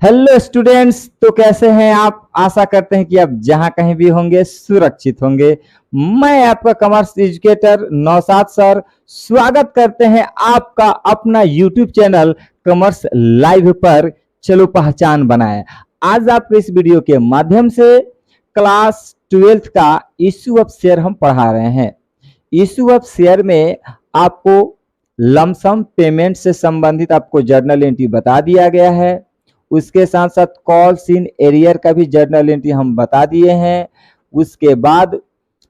Hello students, तो कैसे हैं आप। आशा करते हैं कि आप जहां कहीं भी होंगे सुरक्षित होंगे। मैं आपका कॉमर्स एजुकेटर नौशाद सर स्वागत करते हैं आपका अपना यूट्यूब चैनल कॉमर्स लाइव पर। चलो पहचान बनाएं। आज आपको इस वीडियो के माध्यम से क्लास 12th का इशू ऑफ शेयर हम पढ़ा रहे हैं। इशू ऑफ शेयर में आपको लमसम पेमेंट से संबंधित आपको जर्नल एंट्री बता दिया गया है। उसके साथ साथ कॉल्स इन एरियर का भी जर्नल एंट्री हम बता दिए हैं। उसके बाद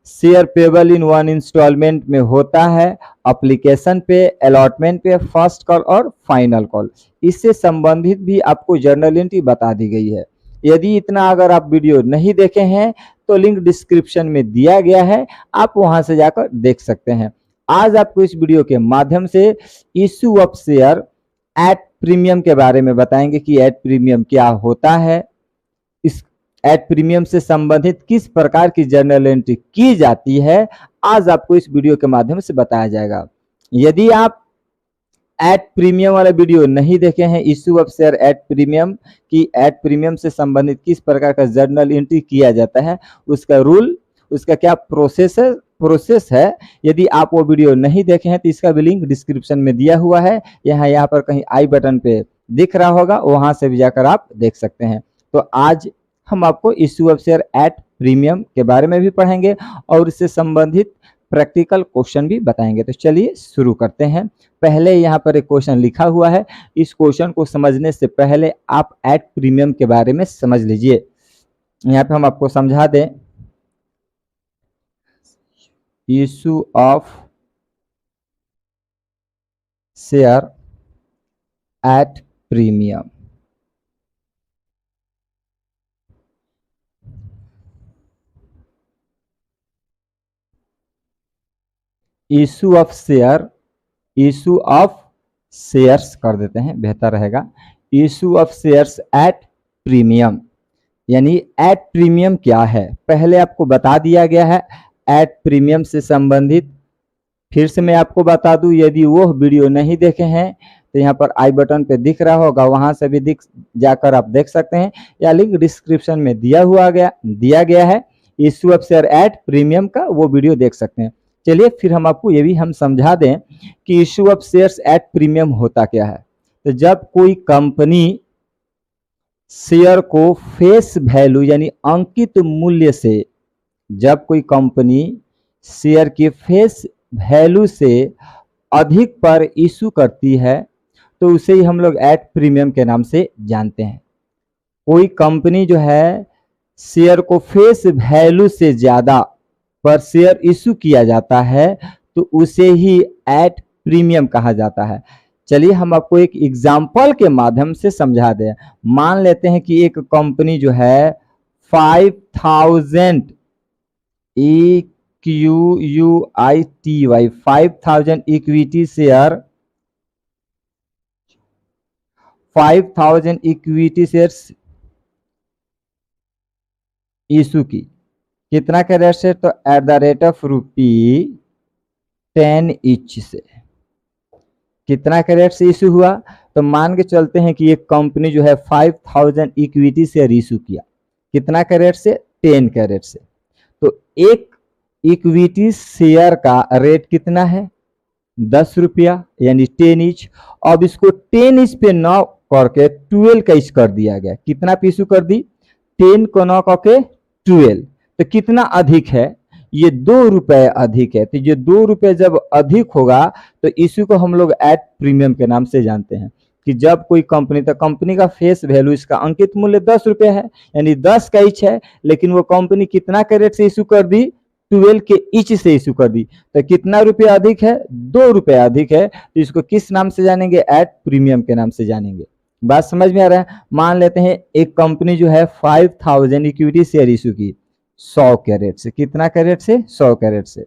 share payable in one instalment में होता है, एप्लीकेशन पे, अलॉटमेंट पे, फर्स्ट कॉल और फाइनल कॉल, इससे संबंधित भी आपको जर्नल एंट्री बता दी गई है। यदि इतना अगर आप वीडियो नहीं देखे हैं तो लिंक डिस्क्रिप्शन में दिया गया है, आप वहां से जाकर देख सकते हैं। आज आपको इस वीडियो के माध्यम से issue of share at premium के बारे में बताएंगे कि एट प्रीमियम क्या होता है, इस एट प्रीमियम से संबंधित किस प्रकार की जर्नल एंट्री की जाती है, आज आपको इस वीडियो के माध्यम से बताया जाएगा। यदि आप एट प्रीमियम वाला वीडियो नहीं देखे हैं, issue of share at premium की एट प्रीमियम से संबंधित किस प्रकार का जर्नल एंट्री किया जाता है, उसका रूल, उसका क्या प्रोसेस है, यदि आप वो वीडियो नहीं देखे हैं तो इसका भी लिंक डिस्क्रिप्शन में दिया हुआ है। यहाँ पर कहीं आई बटन पे दिख रहा होगा, वहां से भी जाकर आप देख सकते हैं। तो आज हम आपको issue of share at premium के बारे में भी पढ़ेंगे और इससे संबंधित प्रैक्टिकल क्वेश्चन भी बताएंगे। तो चलिए शुरू करते हैं। पहले यहाँ पर एक क्वेश्चन लिखा हुआ है, इस क्वेश्चन को समझने से पहले आप एट प्रीमियम के बारे में समझ लीजिए। यहाँ पे हम आपको समझा दें, issue of share at premium. Issue of share, issue of shares कर देते हैं, बेहतर रहेगा। Issue of shares at premium, यानी एट प्रीमियम क्या है पहले आपको बता दिया गया है। एट प्रीमियम से संबंधित फिर से मैं आपको बता दूं, यदि वो वीडियो नहीं देखे हैं तो यहाँ पर आई बटन पे दिख रहा होगा, वहां से भी जाकर आप देख सकते हैं, या लिंक डिस्क्रिप्शन में दिया गया है। Issue of share at premium का वो वीडियो देख सकते हैं। चलिए फिर हम आपको ये भी हम समझा दें कि issue of shares at premium होता क्या है। तो जब कोई कंपनी शेयर को फेस वैल्यू यानी अंकित मूल्य से, जब कोई कंपनी शेयर के फेस वैल्यू से अधिक पर इशू करती है तो उसे ही हम लोग एट प्रीमियम के नाम से जानते हैं। कोई कंपनी जो है शेयर को फेस वैल्यू से ज्यादा पर शेयर इशू किया जाता है तो उसे ही एट प्रीमियम कहा जाता है। चलिए हम आपको एक एग्जाम्पल के माध्यम से समझा दें। मान लेते हैं कि एक कंपनी जो है 5000 EQUITY 5000 equity share, 5000 equity shares issue की, कितना के रेट से, तो eight the rate of ₹10 each से। कितना के रेट से इशू हुआ, तो मान के चलते हैं कि एक कंपनी जो है 5000 इक्विटी शेयर इशू किया, कितना के रेट से, 10 के रेट से। तो एक इक्विटी शेयर का रेट कितना है, 10 रुपया, यानी 10 ईच। अब इसको 10 ईच पे 9 करके 12 का ईच कर दिया गया। कितना पे इशू कर दी, 10 को 9 करके 12। तो कितना अधिक है, ये 2 रुपए अधिक है। तो ये 2 रुपए जब अधिक होगा तो इशू को हम लोग एट प्रीमियम के नाम से जानते हैं। कि जब कोई कंपनी, तो कंपनी का फेस वैल्यू, इसका अंकित मूल्य 10 रुपए है, यानी 10 का ईच है, लेकिन वो कंपनी कितना के रेट से इशू कर दी, 12 के ईच से इशू कर दी। तो कितना रुपए अधिक है, 2 रुपए अधिक है। तो इसको किस नाम से जानेंगे, एट प्रीमियम के नाम से जानेंगे। बात समझ में आ रहा है। मान लेते हैं एक कंपनी जो है 5000 इक्विटी शेयर इशू की 100 के रेट से, कितना के रेट से, 100 के रेट से,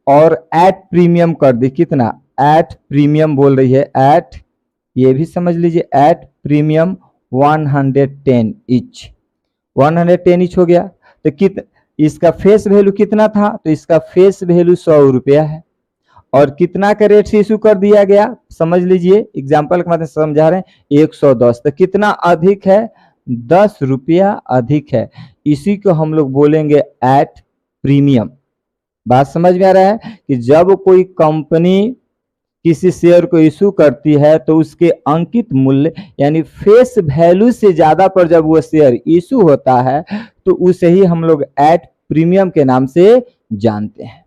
और एट प्रीमियम कर दी, कितना, एट प्रीमियम बोल रही है, एट, ये भी समझ लीजिए, एट प्रीमियम 110 ईच, 110 ईच हो गया। तो इसका फेस वैल्यू कितना था, तो इसका फेस वैल्यू 100 रुपया है, और कितना का रेट से इशू कर दिया गया, समझ लीजिए, एग्जाम्पल के माध्यम से समझा रहे हैं, 110। तो कितना अधिक है, 10 रुपया अधिक है। इसी को हम लोग बोलेंगे एट प्रीमियम। बात समझ में आ रहा है कि जब कोई कंपनी किसी शेयर को इशू करती है तो उसके अंकित मूल्य यानी फेस वैल्यू से ज्यादा पर जब वो शेयर इशू होता है तो उसे ही हम लोग एट प्रीमियम के नाम से जानते हैं।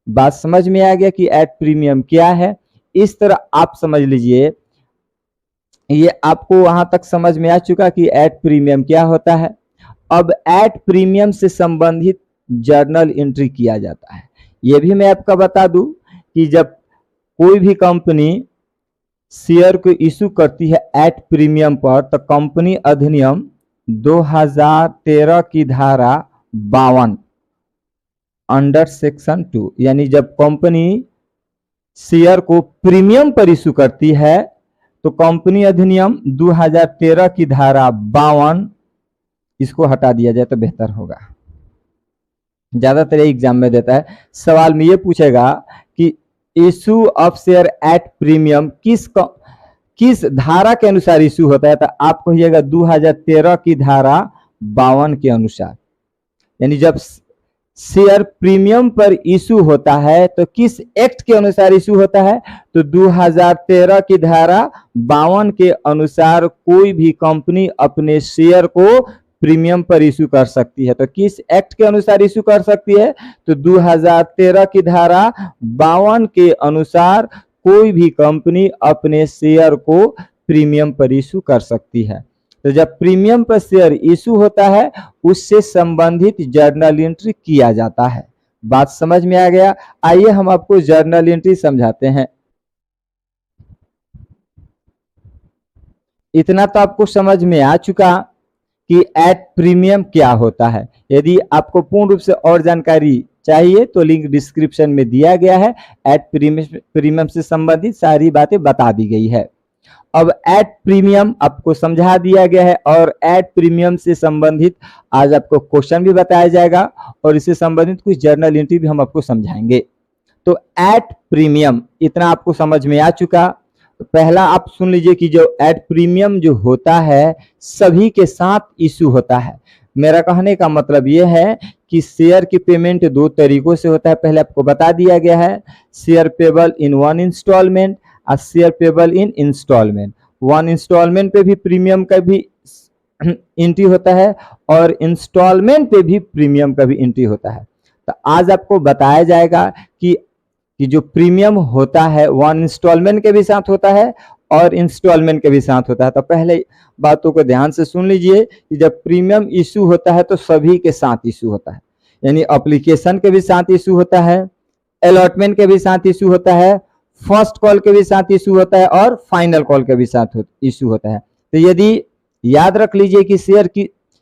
बात समझ में आ गया कि एट प्रीमियम क्या है। इस तरह आप समझ लीजिए, ये आपको वहां तक समझ में आ चुका कि एट प्रीमियम क्या होता है। अब एट प्रीमियम से संबंधित जर्नल एंट्री किया जाता है। ये भी मैं आपका बता दूं कि जब कोई भी कंपनी शेयर को इशू करती है एट प्रीमियम पर तो कंपनी अधिनियम 2013 की धारा 52 अंडर सेक्शन 2 यानी जब कंपनी शेयर को प्रीमियम पर इशू करती है तो कंपनी अधिनियम 2013 की धारा 52 इसको हटा दिया जाए तो बेहतर होगा। ज्यादातर एग्जाम में देता है, सवाल में ये पूछेगा कि issue of share at premium किस धारा के अनुसार इशू होता है, तो आप कहिएगा 2013 की धारा 52 के अनुसार। यानी जब शेयर प्रीमियम पर इशू होता है तो किस एक्ट के अनुसार इशू होता है, तो 2013 की धारा 52 के अनुसार कोई भी कंपनी अपने शेयर को प्रीमियम पर इशू कर सकती है। तो किस एक्ट के अनुसार इशू कर सकती है, तो 2013 की धारा 52 के अनुसार कोई भी कंपनी अपने शेयर को प्रीमियम पर इशू कर सकती है। तो जब प्रीमियम पर शेयर इशू होता है उससे संबंधित जर्नल एंट्री किया जाता है। बात समझ में आ गया। आइए हम आपको जर्नल एंट्री समझाते हैं। इतना तो आपको समझ में आ चुका कि एट प्रीमियम क्या होता है। यदि आपको पूर्ण रूप से और जानकारी चाहिए तो लिंक डिस्क्रिप्शन में दिया गया है। एट प्रीमियम से संबंधित सारी बातें बता दी गई है। अब एट प्रीमियम आपको समझा दिया गया है और एट प्रीमियम से संबंधित आज आपको क्वेश्चन भी बताया जाएगा और इससे संबंधित कुछ जर्नल एंट्री भी हम आपको समझाएंगे। तो एट प्रीमियम इतना आपको समझ में आ चुका। तो पहला आप सुन लीजिए कि जो एट प्रीमियम जो होता है सभी के साथ इशू होता है। मेरा कहने का मतलब यह है कि शेयर की पेमेंट दो तरीकों से होता है। पहले आपको बता दिया गया है, share payable in one instalment और share payable in instalment. One instalment पे भी प्रीमियम का भी एंट्री होता है और इंस्टॉलमेंट पे भी प्रीमियम का भी एंट्री होता है। तो आज आपको बताया जाएगा कि जो प्रीमियम होता है वन इंस्टॉलमेंट के भी साथ होता है और इंस्टॉलमेंट के भी साथ होता है। तो पहले बातों को ध्यान से सुन लीजिए कि जब प्रीमियम इशू होता है तो सभी के साथ इशू होता है। यानी एप्लीकेशन के भी साथ इशू होता है, अलॉटमेंट के भी साथ इशू होता है, फर्स्ट कॉल के भी साथ इशू होता है और फाइनल कॉल के भी साथ इशू होता है। तो यदि याद रख लीजिए कि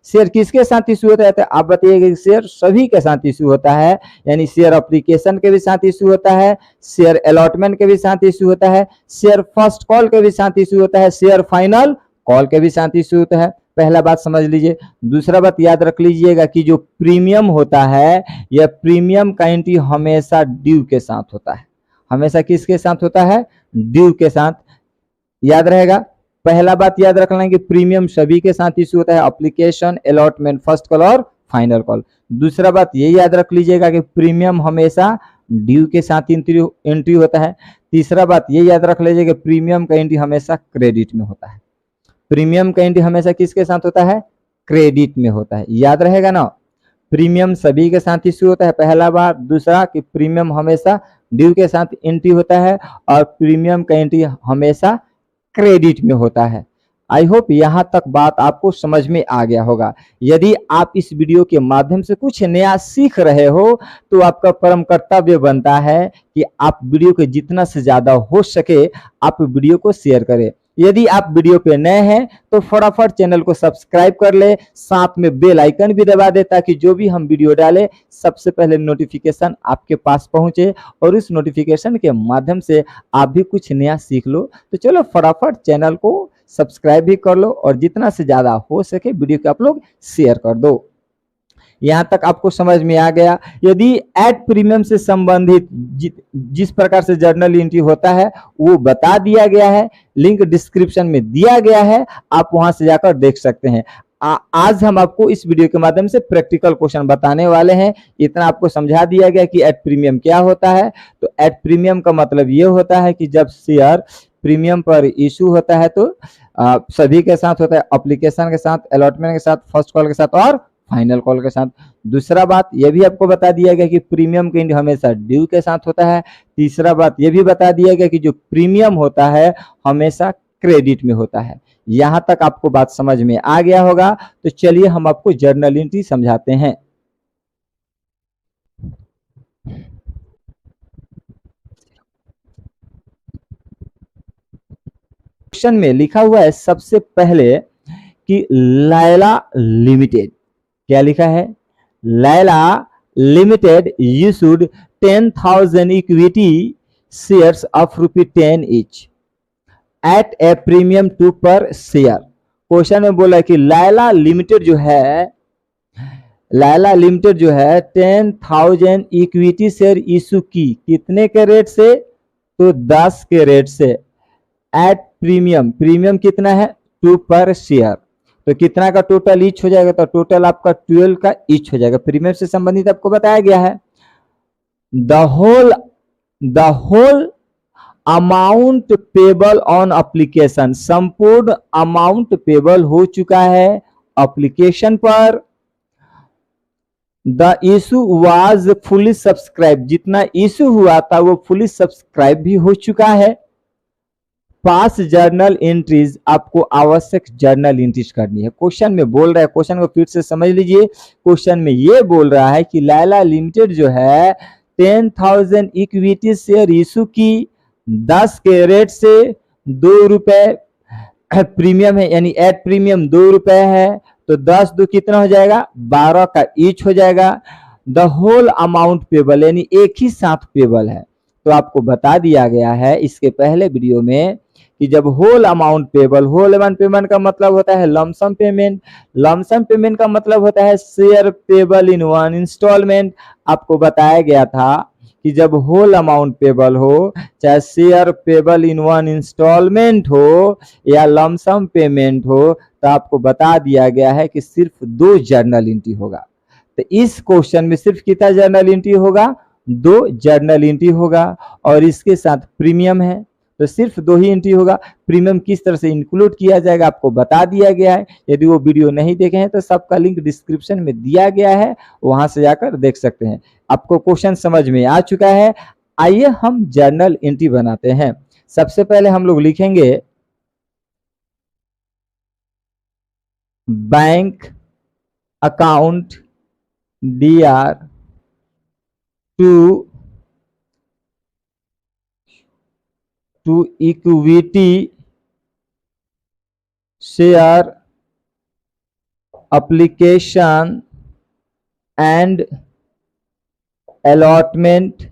शेयर किसके साथ इशू होता है, तो आप बताइएगा कि शेयर सभी के साथ इशू होता है। यानी शेयर एप्लीकेशन के भी साथ इशू होता है, शेयर अलॉटमेंट के भी साथ इशू होता है, शेयर फर्स्ट कॉल के भी साथ इशू होता है, शेयर फाइनल कॉल के भी साथ इशू होता है। पहला बात समझ लीजिए। दूसरा बात याद रख लीजिएगा कि जो प्रीमियम होता है यह प्रीमियम का एंट्री हमेशा ड्यू के साथ होता है। हमेशा किसके साथ होता है, ड्यू के साथ। याद रहेगा, पहला बात याद रखना है कि प्रीमियम सभी के साथ इशू होता है, एप्लीकेशन, अलॉटमेंट, फर्स्ट कॉल और फाइनल कॉल। दूसरा बात ये याद रख लीजिएगा कि प्रीमियम हमेशा ड्यू के साथ एंट्री होता है। तीसरा बात ये याद रख लीजिएगा कि प्रीमियम का एंट्री हमेशा क्रेडिट में होता है। प्रीमियम का एंट्री हमेशा किसके साथ होता है, क्रेडिट में होता है। याद रहेगा ना, प्रीमियम सभी के साथ इशू होता है, पहला बात। दूसरा कि प्रीमियम हमेशा ड्यू के साथ एंट्री होता है और प्रीमियम का एंट्री हमेशा क्रेडिट में होता है। आई होप यहाँ तक बात आपको समझ में आ गया होगा। यदि आप इस वीडियो के माध्यम से कुछ नया सीख रहे हो तो आपका परम कर्तव्य बनता है कि आप वीडियो को जितना से ज्यादा हो सके आप वीडियो को शेयर करें। यदि आप वीडियो पे नए हैं तो फटाफट चैनल को सब्सक्राइब कर ले, साथ में बेल आइकन भी दबा दे ताकि जो भी हम वीडियो डालें सबसे पहले नोटिफिकेशन आपके पास पहुंचे और इस नोटिफिकेशन के माध्यम से आप भी कुछ नया सीख लो। तो चलो फटाफट चैनल को सब्सक्राइब भी कर लो और जितना से ज्यादा हो सके वीडियो को आप लोग शेयर कर दो। यहाँ तक आपको समझ में आ गया। यदि एट प्रीमियम से संबंधित जिस प्रकार से जर्नल एंट्री होता है वो बता दिया गया है, लिंक डिस्क्रिप्शन में दिया गया है, आप वहां से जाकर देख सकते हैं। आज हम आपको इस वीडियो के माध्यम से प्रैक्टिकल क्वेश्चन बताने वाले हैं। इतना आपको समझा दिया गया कि एट प्रीमियम क्या होता है। तो एट प्रीमियम का मतलब ये होता है कि जब शेयर प्रीमियम पर इशू होता है तो सभी के साथ होता है, एप्लीकेशन के साथ, अलॉटमेंट के साथ, फर्स्ट कॉल के साथ और फाइनल कॉल के साथ। दूसरा बात यह भी आपको बता दिया गया कि प्रीमियम का एंड हमेशा ड्यू के साथ होता है। तीसरा बात यह भी बता दिया गया कि जो प्रीमियम होता है हमेशा क्रेडिट में होता है। यहां तक आपको बात समझ में आ गया होगा। तो चलिए हम आपको जर्नल एंट्री समझाते हैं। क्वेश्चन में लिखा हुआ है सबसे पहले कि लैला लिमिटेड, क्या लिखा है? Laila limited issued 10,000 equity shares of ₹10 each at a premium 2 पर शेयर। क्वेश्चन में बोला कि लैला लिमिटेड जो है 10,000 इक्विटी शेयर इशू की, कितने के रेट से? तो 10 के रेट से। एट प्रीमियम, प्रीमियम कितना है? 2 पर शेयर। तो कितना का टोटल ईच हो जाएगा? तो टोटल आपका 12 का ईच हो जाएगा। प्रीमियम से संबंधित आपको बताया गया है। The whole amount payable on application, संपूर्ण अमाउंट पेबल हो चुका है एप्लीकेशन पर। The issue was fully subscribe, जितना इशू हुआ था वो फुली सब्सक्राइब भी हो चुका है। पास जर्नल एंट्रीज, आपको आवश्यक जर्नल एंट्रीज करनी है। क्वेश्चन में बोल रहा है, क्वेश्चन को फिर से समझ लीजिए। क्वेश्चन में ये बोल रहा है कि लैला लिमिटेड जो है 10,000 इक्विटी शेयर इशू की, 10 के रेट से, ₹2 प्रीमियम है, यानी एट प्रीमियम ₹2 है। तो 10 दो कितना हो जाएगा? 12 का ईच हो जाएगा। द होल अमाउंट पेबल, यानी एक ही साथ पेबल है। तो आपको बता दिया गया है इसके पहले वीडियो में कि जब whole amount payable, whole amount payment का मतलब होता है लमसम पेमेंट, लमसम पेमेंट का मतलब होता है share payable in one instalment. आपको बताया गया था कि जब होल अमाउंट पेबल हो, चाहे share payable in one instalment हो या लमसम पेमेंट हो, तो आपको बता दिया गया है कि सिर्फ 2 जर्नल एंट्री होगा। तो इस क्वेश्चन में सिर्फ कितना जर्नल एंट्री होगा? 2 जर्नल एंट्री होगा। और इसके साथ प्रीमियम है तो सिर्फ 2 ही एंट्री होगा। प्रीमियम किस तरह से इंक्लूड किया जाएगा आपको बता दिया गया है। यदि वो वीडियो नहीं देखे हैं तो सबका लिंक डिस्क्रिप्शन में दिया गया है, वहां से जाकर देख सकते हैं। आपको क्वेश्चन समझ में आ चुका है। आइए हम जर्नल एंट्री बनाते हैं। सबसे पहले हम लोग लिखेंगे bank account DR to equity share application and allotment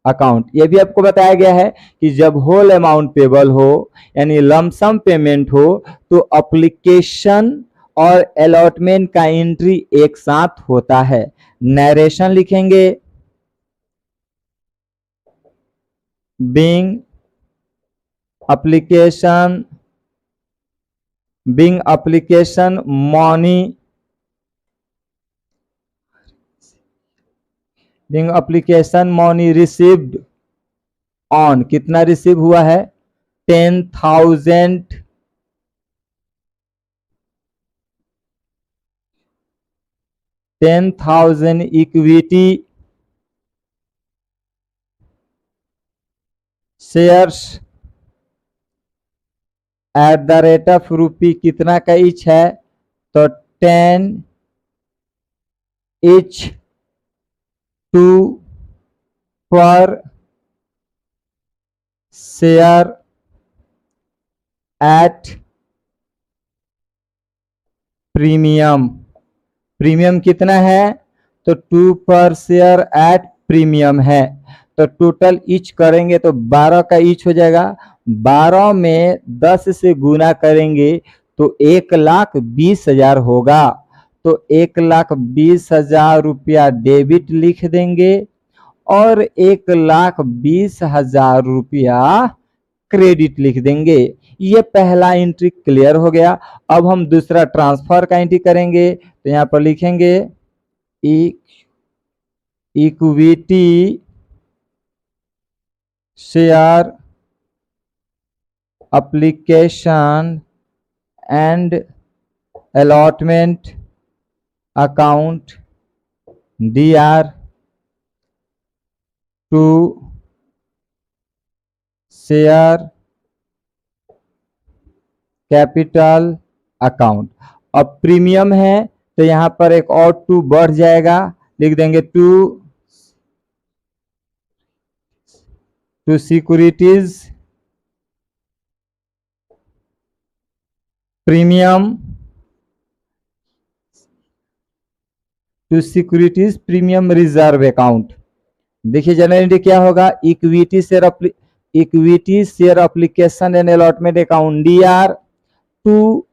account. यह भी आपको बताया गया है कि जब होल अमाउंट पेबल हो, यानी लमसम पेमेंट हो, तो एप्लीकेशन और अलॉटमेंट का एंट्री एक साथ होता है। नरेशन लिखेंगे being application money, being application money received on, कितना रिसीव हुआ है? 10,000 equity shares at the rate of ₹, कितना का ईच है? तो 10 each 2 पर शेयर एट प्रीमियम। प्रीमियम कितना है? तो 2 पर शेयर एट प्रीमियम है। तो टोटल ईच करेंगे तो 12 का ईच हो जाएगा। 12 में 10 से गुना करेंगे तो 1,20,000 होगा। तो 1,20,000 रुपया डेबिट लिख देंगे और 1,20,000 रुपया क्रेडिट लिख देंगे। ये पहला एंट्री क्लियर हो गया। अब हम दूसरा ट्रांसफर का एंट्री करेंगे, तो यहाँ पर लिखेंगे equity share application and allotment account DR to share capital account. अब प्रीमियम है तो यहां पर एक और 2 बढ़ जाएगा, लिख देंगे to securities premium, to securities premium reserve account. देखिए जनरल एंट्री क्या होगा, equity share application and allotment account DR to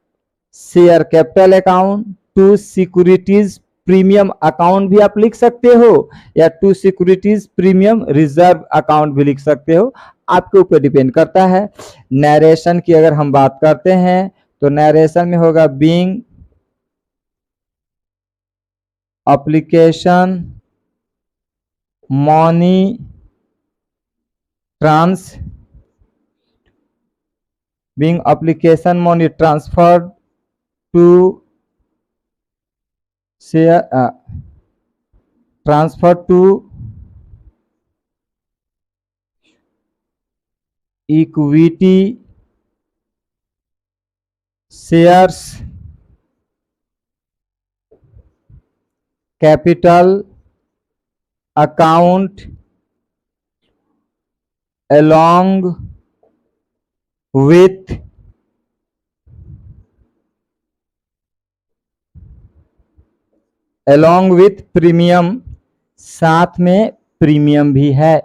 share capital account, to securities premium account भी आप लिख सकते हो या to securities premium reserve account भी लिख सकते हो, आपके ऊपर डिपेंड करता है। नरेशन की अगर हम बात करते हैं तो नरेशन में होगा being application money transfer to share transfer to equity shares capital account along with premium, साथ में प्रीमियम भी है।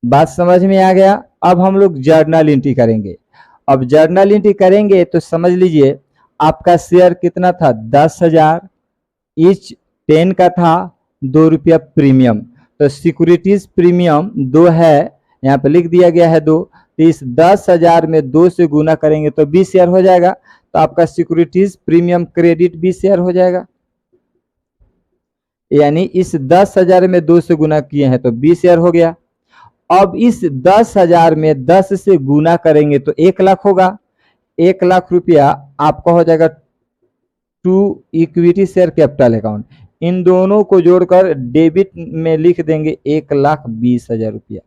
बात समझ में आ गया। अब हम लोग जर्नल एंट्री करेंगे। अब जर्नल एंट्री करेंगे तो समझ लीजिए आपका शेयर कितना था 10,000, ईच 10 का था, 2 रुपया प्रीमियम, तो सिक्योरिटीज प्रीमियम 2 है, यहाँ पे लिख दिया गया है 2, तो इस 10,000 में 2 से गुना करेंगे तो 20 शेयर हो जाएगा, तो आपका सिक्योरिटीज प्रीमियम क्रेडिट 20 शेयर हो जाएगा। यानी इस 10,000 में 2 से गुना किए हैं तो 20 शेयर हो गया। अब इस 10,000 में 10 से गुना करेंगे तो 1 लाख होगा, 1 लाख रुपया आपका हो जाएगा to equity share capital account. इन दोनों को जोड़कर डेबिट में लिख देंगे 1,20,000 रुपया।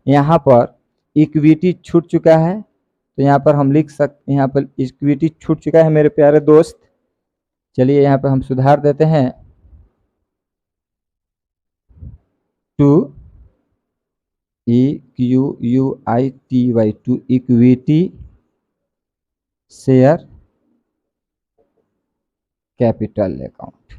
यहाँ पर इक्विटी छूट चुका है तो यहाँ पर हम लिख सकते, यहाँ पर इक्विटी छूट चुका है मेरे प्यारे दोस्त। चलिए यहाँ पर हम सुधार देते हैं to EQUITY to equity share capital account.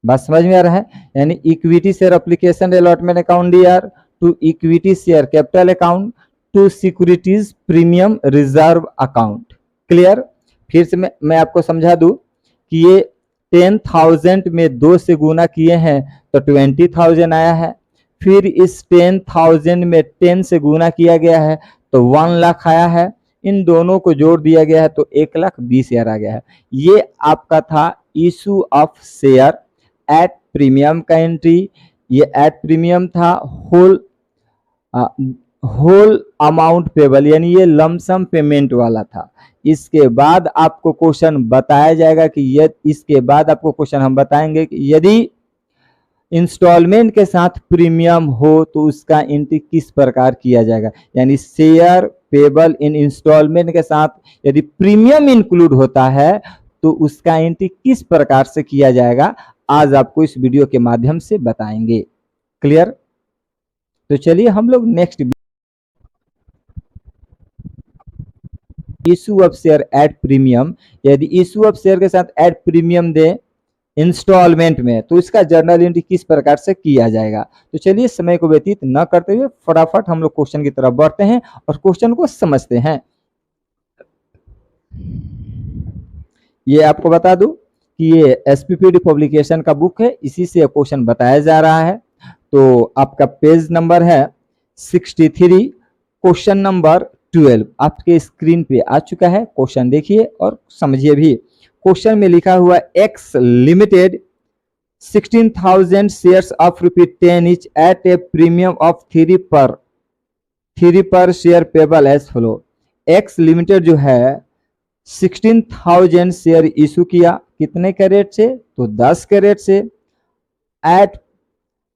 बात समझ में आ रहा है। यानी equity share application allotment account DR to equity share capital account to securities premium reserve account. Clear. फिर से मैं आपको समझा दूं कि ये 10,000 में 2 से गुना किए हैं तो 20,000 आया है, फिर इस 10,000 में 10 से गुना किया गया है तो 1 लाख आया है, इन दोनों को जोड़ दिया गया है तो 1,20,000 आ गया है। ये आपका था issue of share at premium का एंट्री। ये एट प्रीमियम था, होल अमाउंट पेबल, यानी ये लमसम पेमेंट वाला था। इसके बाद आपको क्वेश्चन बताया जाएगा कि इसके बाद आपको क्वेश्चन हम बताएंगे कि यदि इंस्टॉलमेंट के साथ प्रीमियम हो तो उसका एंट्री किस प्रकार किया जाएगा। यानी शेयर पेबल इन इंस्टॉलमेंट के साथ यदि प्रीमियम इंक्लूड होता है तो उसका एंट्री किस प्रकार से किया जाएगा, आज आपको इस वीडियो के माध्यम से बताएंगे। क्लियर। तो चलिए हम लोग next, issue of share at premium. यदि इशू ऑफ शेयर के साथ एट प्रीमियम दे इंस्टॉलमेंट में तो इसका जर्नल एंट्री किस प्रकार से किया जाएगा। तो चलिए समय को व्यतीत न करते हुए फटाफट हम लोग क्वेश्चन की तरफ बढ़ते हैं और क्वेश्चन को समझते हैं। ये आपको बता दूं कि ये एसपीपीडी पब्लिकेशन का बुक है, इसी से क्वेश्चन बताया जा रहा है। तो आपका पेज नंबर है 63, क्वेश्चन नंबर 12 आपके स्क्रीन पे आ चुका है। क्वेश्चन देखिए और समझिए भी। क्वेश्चन में लिखा हुआ X limited 16,000 shares of ₹10 each at a premium of 3 पर share payable as follow. X limited जो है 16,000 शेयर इशू किया, कितने के रेट से? तो 10 के रेट से।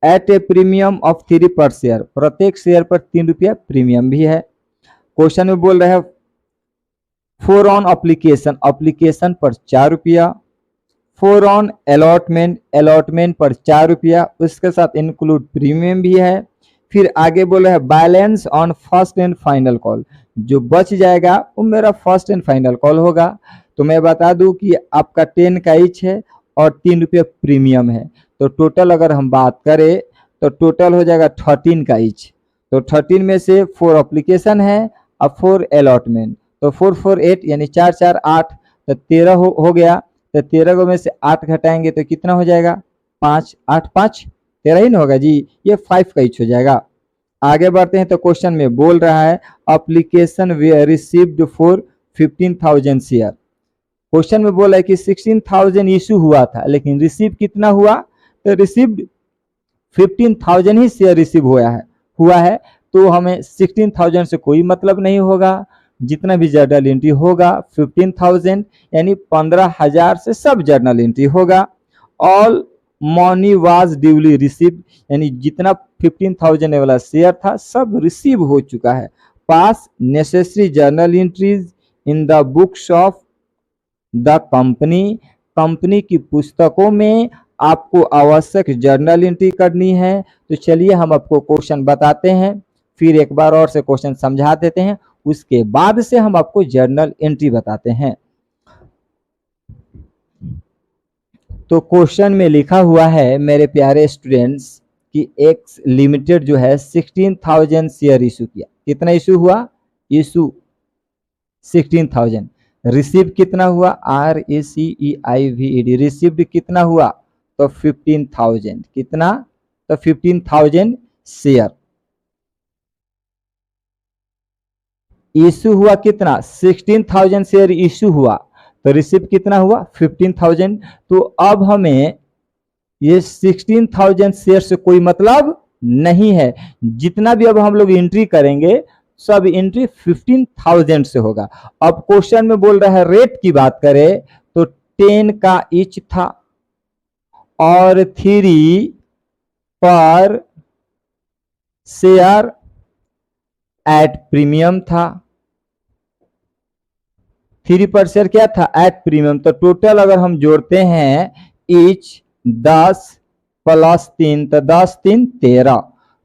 एट ए प्रीमियम ऑफ 3 पर शेयर, प्रत्येक शेयर पर 3 रुपया प्रीमियम भी है। क्वेश्चन में बोल रहे हैं फॉर ऑन एप्लीकेशन, एप्लीकेशन पर 4 रुपया। फॉर ऑन अलॉटमेंट, अलॉटमेंट पर 4 रुपया, उसके साथ इंक्लूड प्रीमियम भी है। फिर आगे बोल रहे हैं balance on first and final call, जो बच जाएगा वो मेरा फर्स्ट एंड फाइनल कॉल होगा। तो मैं बता दूं कि आपका 10 का ईच है और 3 रुपया प्रीमियम है। तो टोटल अगर हम बात करें तो टोटल हो जाएगा 13 का ईच। तो 13 में से 4 एप्लीकेशन है और 4 अलॉटमेंट, तो 4 4 8 यानी 4 4 8, तो 13 हो गया। तो 13 को में से 8 घटाएंगे तो कितना हो जाएगा? 5 8 5 13 ही ना होगा जी, ये 5 का ईच हो जाएगा। आगे बढ़ते हैं तो क्वेश्चन में बोल रहा है application way received for 15,000 share. Question में बोला है कि 16,000 इशू हुआ था, लेकिन रिसीव कितना हुआ? तो रिसीव्ड 15,000 ही शेयर रिसीव हुआ है। तो हमें 16,000 से कोई मतलब नहीं होगा, जितना भी जर्नल एंट्री होगा 15,000 यानी 15,000 से सब जर्नल एंट्री होगा। All money was duly received, यानी जितना 15,000 वाला शेयर था सब रिसीव हो चुका है। पास necessary journal entries in the books of the company, company की पुस्तकों में आपको आवश्यक जर्नल एंट्री करनी है। तो चलिए हम आपको क्वेश्चन बताते हैं, फिर एक बार और से क्वेश्चन समझा देते हैं, उसके बाद से हम आपको जर्नल एंट्री बताते हैं। तो क्वेश्चन में लिखा हुआ है मेरे प्यारे स्टूडेंट्स कि एक्स लिमिटेड जो है 16,000 शेयर इशू किया। कितना इशू हुआ? इशू 16,000। रिसीव कितना हुआ? RECEIVED, रिसीव्ड कितना हुआ? तो 15,000। कितना? तो 15,000 शेयर। इशू हुआ कितना? 16,000 शेयर इशू हुआ, तो रिसीव कितना हुआ? 15,000। तो अब हमें ये 16,000 शेयर से कोई मतलब नहीं है, जितना भी अब हम लोग एंट्री करेंगे सब एंट्री 15,000 से होगा। अब क्वेश्चन में बोल रहा है रेट की बात करें तो 10 का ईच था और 3 पर शेयर एट प्रीमियम था। 3 पर शेयर क्या था? At premium. तो टोटल अगर हम जोड़ते हैं ईच 10 प्लस 3, तो 10 3 13,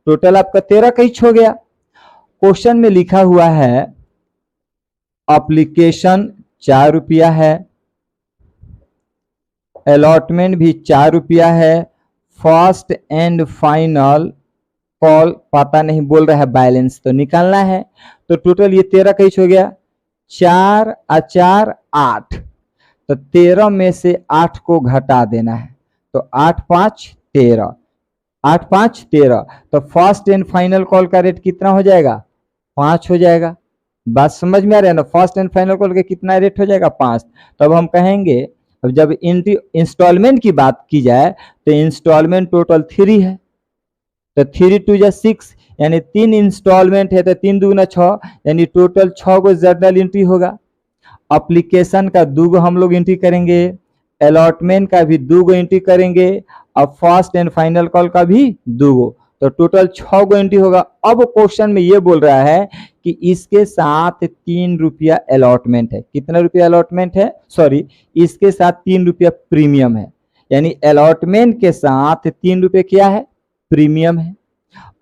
टोटल आपका 13 का ईच हो गया। क्वेश्चन में लिखा हुआ है एप्लीकेशन 4 रुपया है, अलॉटमेंट भी 4 रुपया है, फर्स्ट एंड फाइनल कॉल पता नहीं बोल रहा है, बैलेंस तो निकालना है। तो टोटल ये 13 का ईच हो गया। 4 और 4 8, तो 13 में से 8 को घटा देना है, तो 8 5 13, 8 5 13। तो फर्स्ट एंड फाइनल कॉल का रेट कितना हो जाएगा? 5 हो जाएगा। बात समझ में आ रहा है ना? फर्स्ट एंड फाइनल कॉल का कितना रेट हो जाएगा? 5। तो अब हम कहेंगे, अब जब इंस्टॉलमेंट की बात की जाए तो इंस्टॉलमेंट टोटल 3 है, तो 3 2 जा 6, यानी 3 इंस्टॉलमेंट है, तो 3 दूना 6, यानी टोटल 6 को जर्नल एंट्री होगा। एप्लीकेशन का 2 गो हम लोग एंट्री करेंगे, अलॉटमेंट का भी 2 गो एंट्री करेंगे, और फर्स्ट एंड फाइनल कॉल का भी 2 गो, तो टोटल 6 गो एंट्री होगा। अब क्वेश्चन में ये बोल रहा है कि इसके साथ 3 रुपया अलॉटमेंट है। कितना रुपया अलॉटमेंट है? सॉरी, इसके साथ 3 रुपया प्रीमियम है, यानी अलॉटमेंट के साथ 3 रुपये क्या है? प्रीमियम है।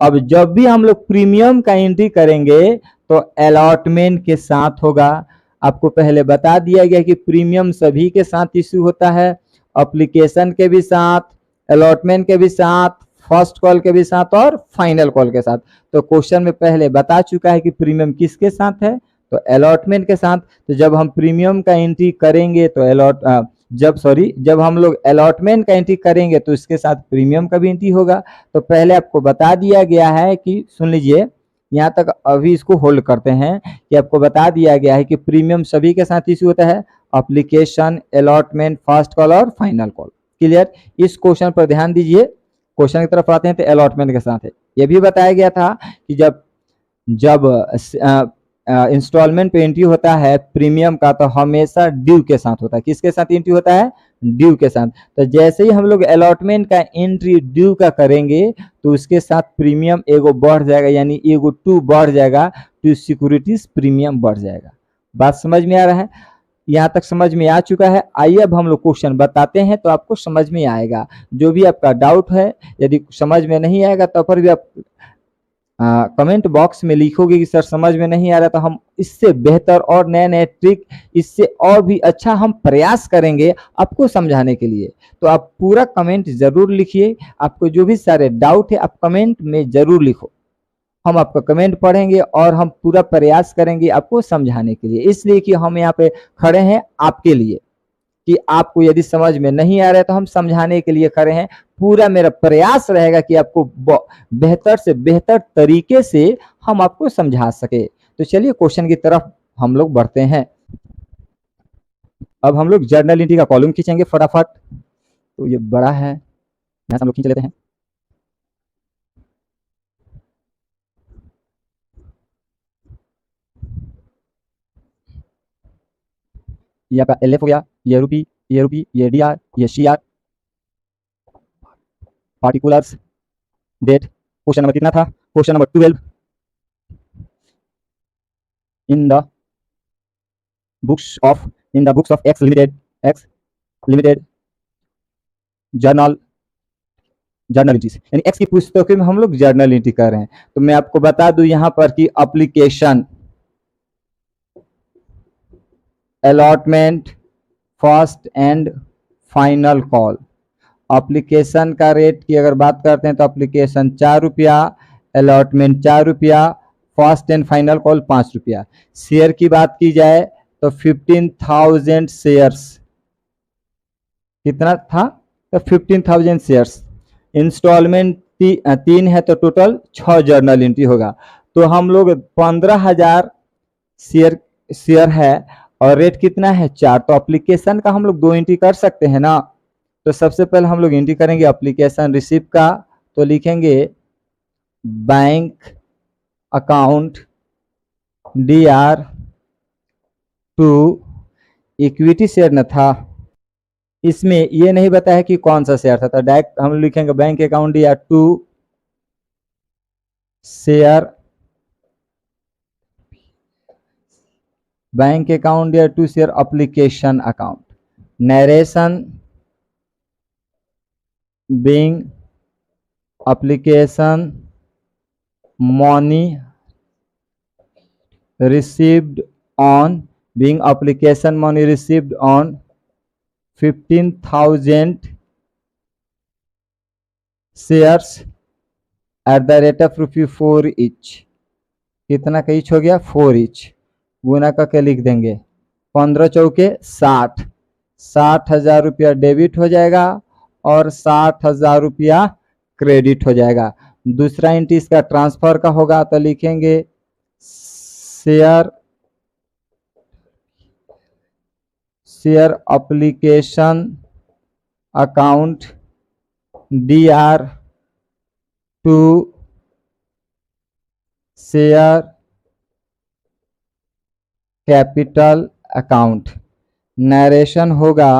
अब जब भी हम लोग प्रीमियम का एंट्री करेंगे तो अलॉटमेंट के साथ होगा। आपको पहले बता दिया गया कि प्रीमियम सभी के साथ इश्यू होता है, एप्लीकेशन के भी साथ, अलॉटमेंट के भी साथ, फर्स्ट कॉल के भी साथ और फाइनल कॉल के साथ। तो क्वेश्चन में पहले बता चुका है कि प्रीमियम किसके साथ है? तो अलॉटमेंट के साथ। तो जब हम प्रीमियम का एंट्री करेंगे तो जब हम लोग अलॉटमेंट का एंट्री करेंगे तो इसके साथ प्रीमियम का भी एंट्री होगा। तो पहले आपको बता दिया गया है कि सुन लीजिए, यहाँ तक अभी इसको होल्ड करते हैं कि आपको बता दिया गया है कि प्रीमियम सभी के साथ इश्यू होता है, एप्लीकेशन, अलॉटमेंट, फर्स्ट कॉल और फाइनल कॉल। क्लियर? इस क्वेश्चन पर ध्यान दीजिए। क्वेश्चन की तरफ आते हैं तो अलॉटमेंट के साथ है। यह भी बताया गया था कि जब जब इंस्टॉलमेंट पे एंट्री होता है प्रीमियम का तो हमेशा ड्यू के साथ होता है। किसके साथ एंट्री होता है? ड्यू के साथ। तो जैसे ही हम लोग अलॉटमेंट का एंट्री ड्यू का करेंगे तो उसके साथ प्रीमियम एगो बढ़ जाएगा, यानी एगो 2 बढ़ जाएगा, तो सिक्योरिटीज प्रीमियम बढ़ जाएगा। बात समझ में आ रहा है? यहाँ तक समझ में आ चुका है। आइए अब हम लोग क्वेश्चन बताते हैं तो आपको समझ में आएगा। जो भी आपका डाउट है, यदि समझ में नहीं आएगा तो फिर भी आप कमेंट बॉक्स में लिखोगे कि सर समझ में नहीं आ रहा, तो हम इससे बेहतर और नए नए ट्रिक, इससे और भी अच्छा हम प्रयास करेंगे आपको समझाने के लिए। तो आप पूरा कमेंट जरूर लिखिए। आपको जो भी सारे डाउट है आप कमेंट में जरूर लिखो। हम आपका कमेंट पढ़ेंगे और हम पूरा प्रयास करेंगे आपको समझाने के लिए। इसलिए कि हम यहाँ पे खड़े हैं आपके लिए, कि आपको यदि समझ में नहीं आ रहा है तो हम समझाने के लिए खड़े हैं। पूरा मेरा प्रयास रहेगा कि आपको बेहतर से बेहतर तरीके से हम आपको समझा सके। तो चलिए क्वेश्चन की तरफ हम लोग बढ़ते हैं। अब हम लोग जर्नल एंट्री का कॉलम खींचेंगे फटाफट। तो ये बड़ा है, यहाँ से हम लोग खींच लेते हैं। ये आपका एलएफ हो गया, ये रूपी, ये डीआर, ये CR, particulars, date. Question number कितना था? Question number 12। In the books of X limited journal entries, यानी एक्स की पुस्तकों में हम लोग जर्नल एंट्री कर रहे हैं। तो मैं आपको बता दूं यहाँ पर कि application, allotment, first and final call. Application का रेट की अगर बात करते हैं तो एप्लीकेशन 4 रुपया, अलॉटमेंट 4 रुपया, फर्स्ट एंड फाइनल कॉल 5 रुपया। शेयर की बात की जाए तो 15,000 शेयर्स। कितना था? तो 15,000 शेयर्स। इंस्टॉलमेंट 3 है तो टोटल 6 जर्नल एंट्री होगा। तो हम लोग 15,000 शेयर है और रेट कितना है? 4। तो एप्लीकेशन का हम लोग 2 एंट्री कर सकते हैं ना। तो सबसे पहले हम लोग एंट्री करेंगे एप्लीकेशन रिसिप्ट का। तो लिखेंगे bank account DR to equity share न था, इसमें ये नहीं बताया कि कौन सा शेयर था। तो डायरेक्ट हम लिखेंगे bank account DR to share, bank account DR to share application account. Narration being application money received on 15,000 shares at the rate of ₹4 each। कितना का ईच हो गया? 4 ईच। गुना करके लिख देंगे 15 चौके 60, 60,000 रुपया डेबिट हो जाएगा और 60,000 रुपया क्रेडिट हो जाएगा। दूसरा एंट्री इसका ट्रांसफर का होगा तो लिखेंगे share application account DR to share capital account. Narration होगा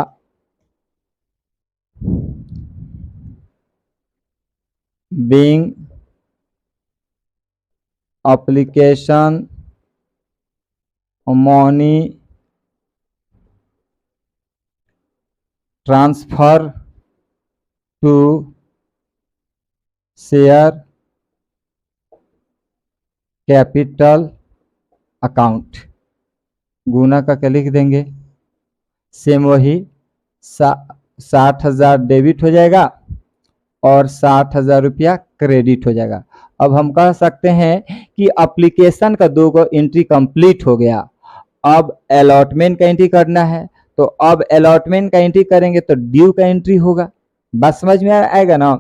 being application money transfer to share capital account. गुना करके लिख देंगे। सेम वही 60,000 डेबिट हो जाएगा और 60,000 रुपया क्रेडिट हो जाएगा। अब हम कह सकते हैं कि एप्लीकेशन का 2 एंट्री कंप्लीट हो गया। अब अलॉटमेंट का एंट्री करना है। तो अब अलॉटमेंट का एंट्री करेंगे तो ड्यू का एंट्री होगा। बात समझ में आएगा ना।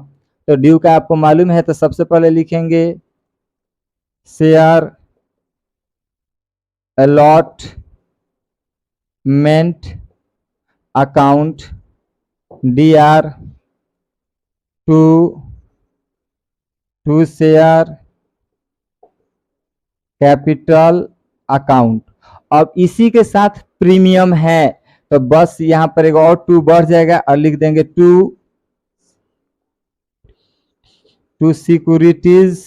तो ड्यू का आपको मालूम है, तो सबसे पहले लिखेंगे share allotment account DR to share capital account. अब इसी के साथ प्रीमियम है, तो बस यहां पर एक और टू बढ़ जाएगा और लिख देंगे to securities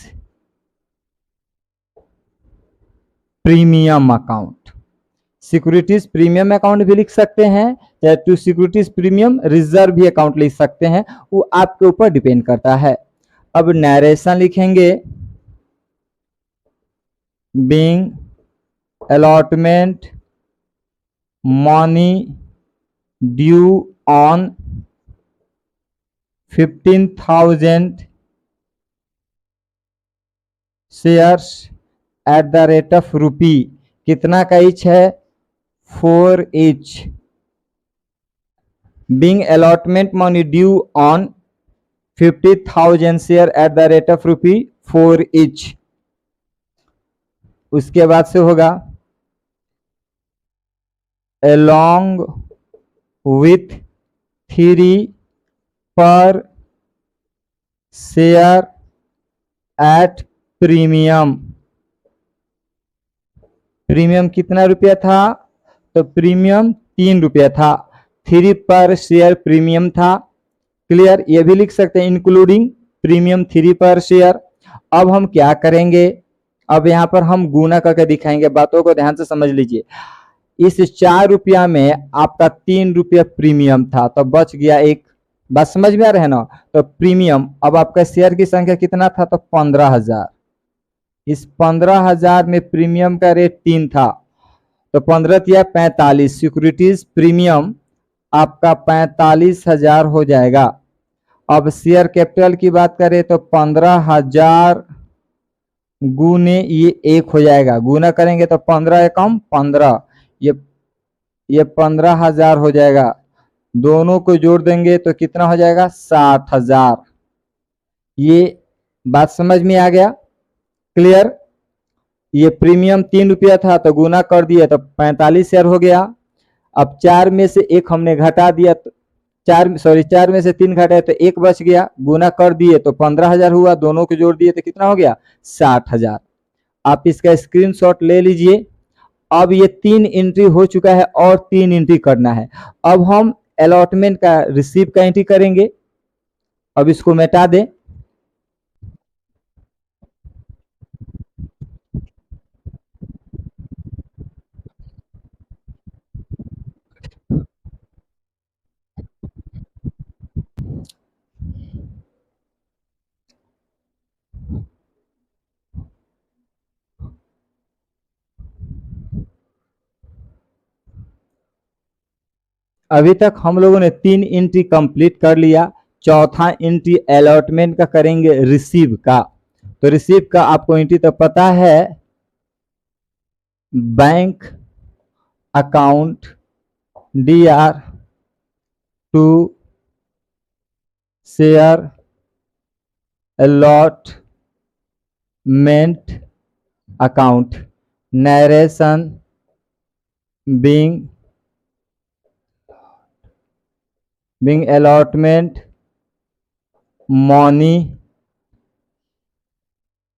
premium account. Securities premium account भी लिख सकते हैं या टू सिक्योरिटीज प्रीमियम रिजर्व भी अकाउंट लिख सकते हैं, वो आपके ऊपर डिपेंड करता है। अब नरेशन लिखेंगे being allotment money due on 15,000 shares at the rate of rupee. कितना का ईच है? 4 each. Being allotment money due on 50,000 share eight the rate of rupee 4 each. उसके बाद से होगा along with 3 per share at premium. Premium कितना रुपया था? तो प्रीमियम 3 रुपया था। 3 पर शेयर प्रीमियम था। क्लियर? ये भी लिख सकते हैं इंक्लूडिंग प्रीमियम 3 पर शेयर। अब हम क्या करेंगे, अब यहां पर हम गुना करके दिखाएंगे, बातों को ध्यान से समझ लीजिए। इस 4 रुपया में आपका 3 रुपया प्रीमियम था, तो बच गया एक। बात समझ में आ रहा है ना। तो प्रीमियम, अब आपका शेयर की संख्या कितना था? तो 15,000। इस 15,000 में प्रीमियम का रेट 3 था, तो 15 या 45, सिक्योरिटीज प्रीमियम आपका 45,000 हो जाएगा। अब शेयर कैपिटल की बात करें तो 15,000 गुने ये 1 हो जाएगा। गुना करेंगे तो 15 एकम 15, ये 15,000 हो जाएगा। दोनों को जोड़ देंगे तो कितना हो जाएगा? 60,000। ये बात समझ में आ गया? क्लियर? ये प्रीमियम 3 रुपया था, तो गुना कर दिया तो 45 शेयर हो गया। अब 4 में से 1 हमने घटा दिया, तो 4 में से 3 घटाए तो 1 बच गया। गुना कर दिए तो 15,000 हुआ। दोनों को जोड़ दिए तो कितना हो गया? 60,000। आप इसका स्क्रीनशॉट ले लीजिए। अब ये 3 एंट्री हो चुका है और 3 एंट्री करना है। अब हम अलॉटमेंट का रिसीव का एंट्री करेंगे। अब इसको मिटा दें। अभी तक हम लोगों ने 3 एंट्री कंप्लीट कर लिया। चौथा एंट्री अलॉटमेंट का करेंगे रिसीव का। तो रिसीव का आपको एंट्री तो पता है, bank account DR to share allotment account. Narration being allotment money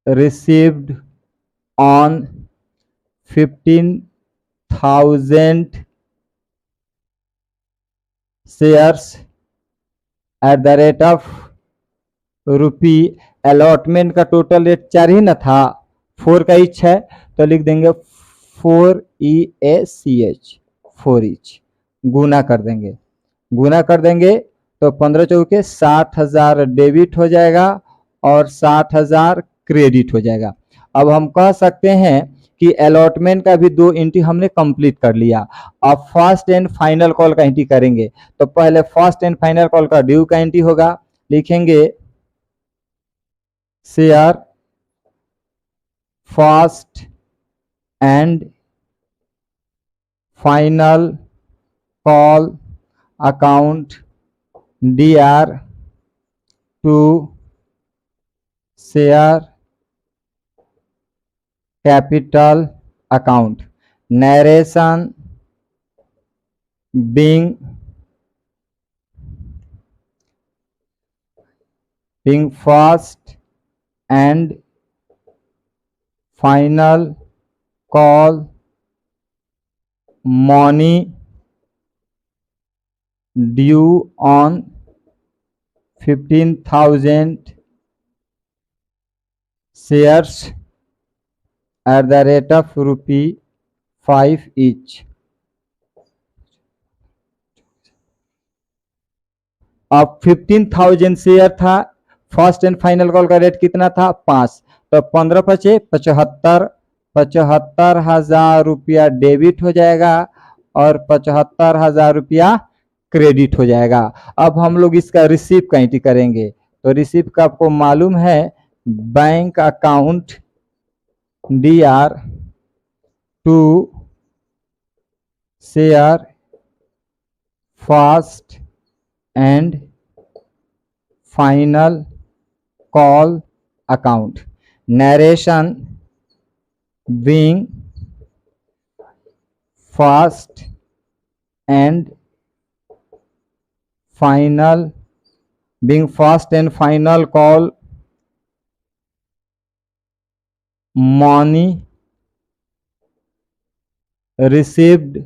received on 15,000 shares at the rate of rupee. Allotment का टोटल रेट 4 ही ना था, 4 का ईच है, तो लिख देंगे 4 EACH 4 ईच। गुना कर देंगे। गुना कर देंगे तो 15 चौके 60,000 डेबिट हो जाएगा और 60,000 क्रेडिट हो जाएगा। अब हम कह सकते हैं कि अलॉटमेंट का भी 2 एंट्री हमने कंप्लीट कर लिया। अब फर्स्ट एंड फाइनल कॉल का एंट्री करेंगे। तो पहले फर्स्ट एंड फाइनल कॉल का ड्यू का एंट्री होगा। लिखेंगे share first and final call account DR to share capital account narration being first and final call money due on 15,000 shares at the rate of ₹5 each. अब 15,000 share था, first and final call का rate कितना था 5, तो 15 बचे 75, 75,000 रुपया debit हो जाएगा और 75,000 रुपया क्रेडिट हो जाएगा। अब हम लोग इसका रिसीव का एंट्री करेंगे, तो रिसीव का आपको मालूम है bank account DR to share first and final call account narration being first and final call money received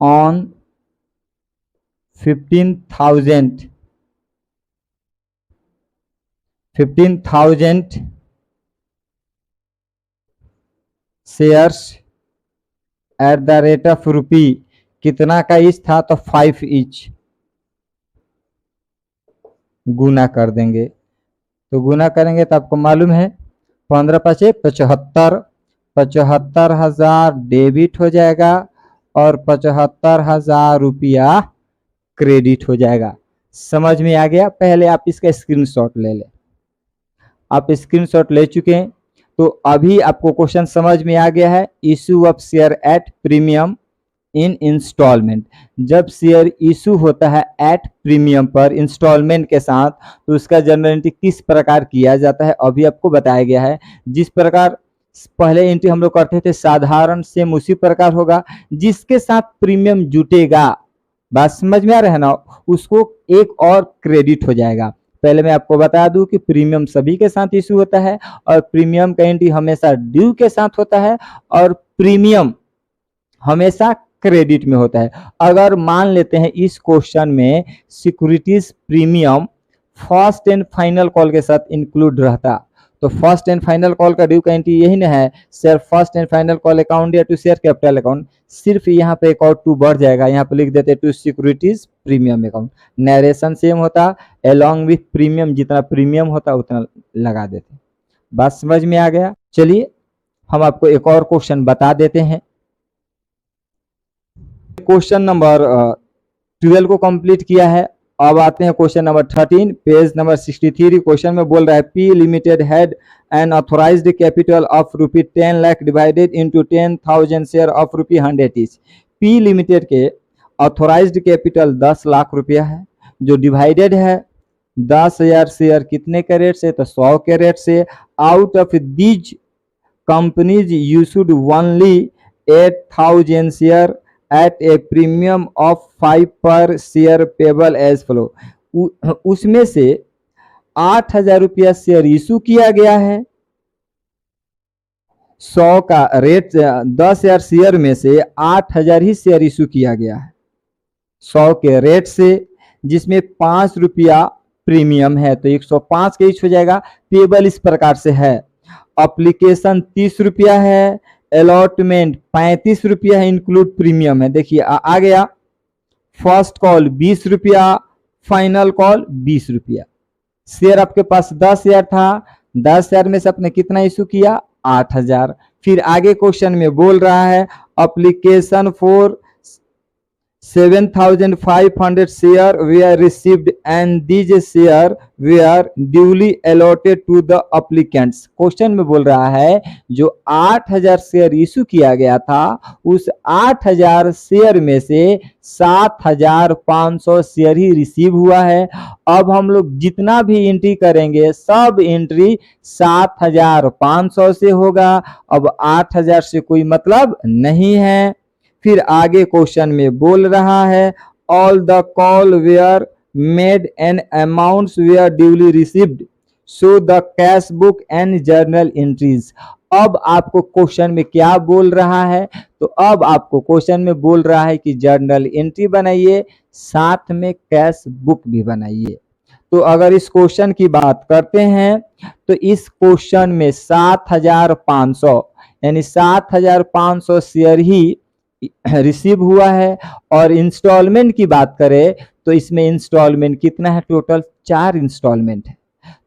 on 15,000 shares at the rate of rupee, कितना का ईच था तो 5 ईच, गुना कर देंगे, तो गुना करेंगे तो आपको मालूम है 15 पचे 75, 75,000 डेबिट हो जाएगा और 75,000 रुपया क्रेडिट हो जाएगा। समझ में आ गया? पहले आप इसका स्क्रीनशॉट ले लें। आप स्क्रीनशॉट ले चुके हैं तो अभी आपको क्वेश्चन समझ में आ गया है। Issue of share at premium in instalment, जब शेयर इशू होता है एट प्रीमियम पर इंस्टॉलमेंट के साथ, तो उसका जनरल एंट्री किस प्रकार किया जाता है अभी आपको बताया गया है। जिस प्रकार पहले एंट्री हम लोग करते थे साधारण सेम उसी प्रकार होगा, जिसके साथ प्रीमियम जुटेगा, बात समझ में आ रहा है ना, उसको एक और क्रेडिट हो जाएगा। पहले मैं आपको बता दूं कि प्रीमियम सभी के साथ इशू होता है और प्रीमियम का एंट्री हमेशा ड्यू के साथ होता है और प्रीमियम हमेशा क्रेडिट में होता है। अगर मान लेते हैं इस क्वेश्चन में securities premium first and final call के साथ इंक्लूड रहता, तो फर्स्ट एंड फाइनल कॉल का ड्यू का एंट्री यही ना है, share first and final call account या टू शेयर कैपिटल अकाउंट, सिर्फ यहाँ पे एक और टू बढ़ जाएगा, यहाँ पे लिख देते to securities premium account. Narration same होता, अलोंग विथ प्रीमियम, जितना प्रीमियम होता उतना लगा देते। बात समझ में आ गया? चलिए हम आपको एक और क्वेश्चन बता देते हैं। क्वेश्चन नंबर 12 को कंप्लीट किया है। अब आते हैं question number 13, page number 63। Question में बोल रहा है P limited had an authorised capital of ₹10 lakh divided into 10,000 share of ₹100 each. P limited के ऑथोराइज्ड कैपिटल 10 लाख रुपया है, जो डिवाइडेड है 10,000 शेयर कितने के रेट से, तो 100 के रेट से। Out of these companies you should only 8,000 share at a premium of 5 per share payable as follow। उसमें से 8,000 रुपया शेयर इशू किया गया है, 100 का रेट, 10,000 शेयर में से 8,000 ही शेयर इशू किया गया है 100 के रेट से, जिसमें 5 रुपया प्रीमियम है, तो 105 के इच हो जाएगा। पेबल इस प्रकार से है, अप्लीकेशन 30 रुपया है, अलॉटमेंट 35 रुपया है, इंक्लूड प्रीमियम है। देखिए आ गया, फर्स्ट कॉल 20 रुपया, फाइनल कॉल 20 रुपया। शेयर आपके पास 10,000 था, 10,000 में से आपने कितना इशू किया 8,000। फिर आगे क्वेश्चन में बोल रहा है application for 7,500 share were received and these share were duly allotted to the applicants। Question में बोल रहा है जो 8,000 शेयर इशू किया गया था उस 8,000 शेयर में से 7,500 शेयर ही रिसीव हुआ है। अब हम लोग जितना भी एंट्री करेंगे सब एंट्री 7,500 से होगा। अब 8,000 से कोई मतलब नहीं है। फिर आगे क्वेश्चन में बोल रहा है all the call were made and amounts were duly received so the cash book and journal entries. अब आपको क्वेश्चन में क्या बोल रहा है, तो अब आपको क्वेश्चन में बोल रहा है कि जर्नल एंट्री बनाइए साथ में कैश बुक भी बनाइए। तो अगर इस क्वेश्चन की बात करते हैं तो इस क्वेश्चन में 7,500 यानी 7,500 शेयर ही रिसीव हुआ है। और इंस्टॉलमेंट की बात करें तो इसमें इंस्टॉलमेंट कितना है, टोटल 4 इंस्टॉलमेंट है।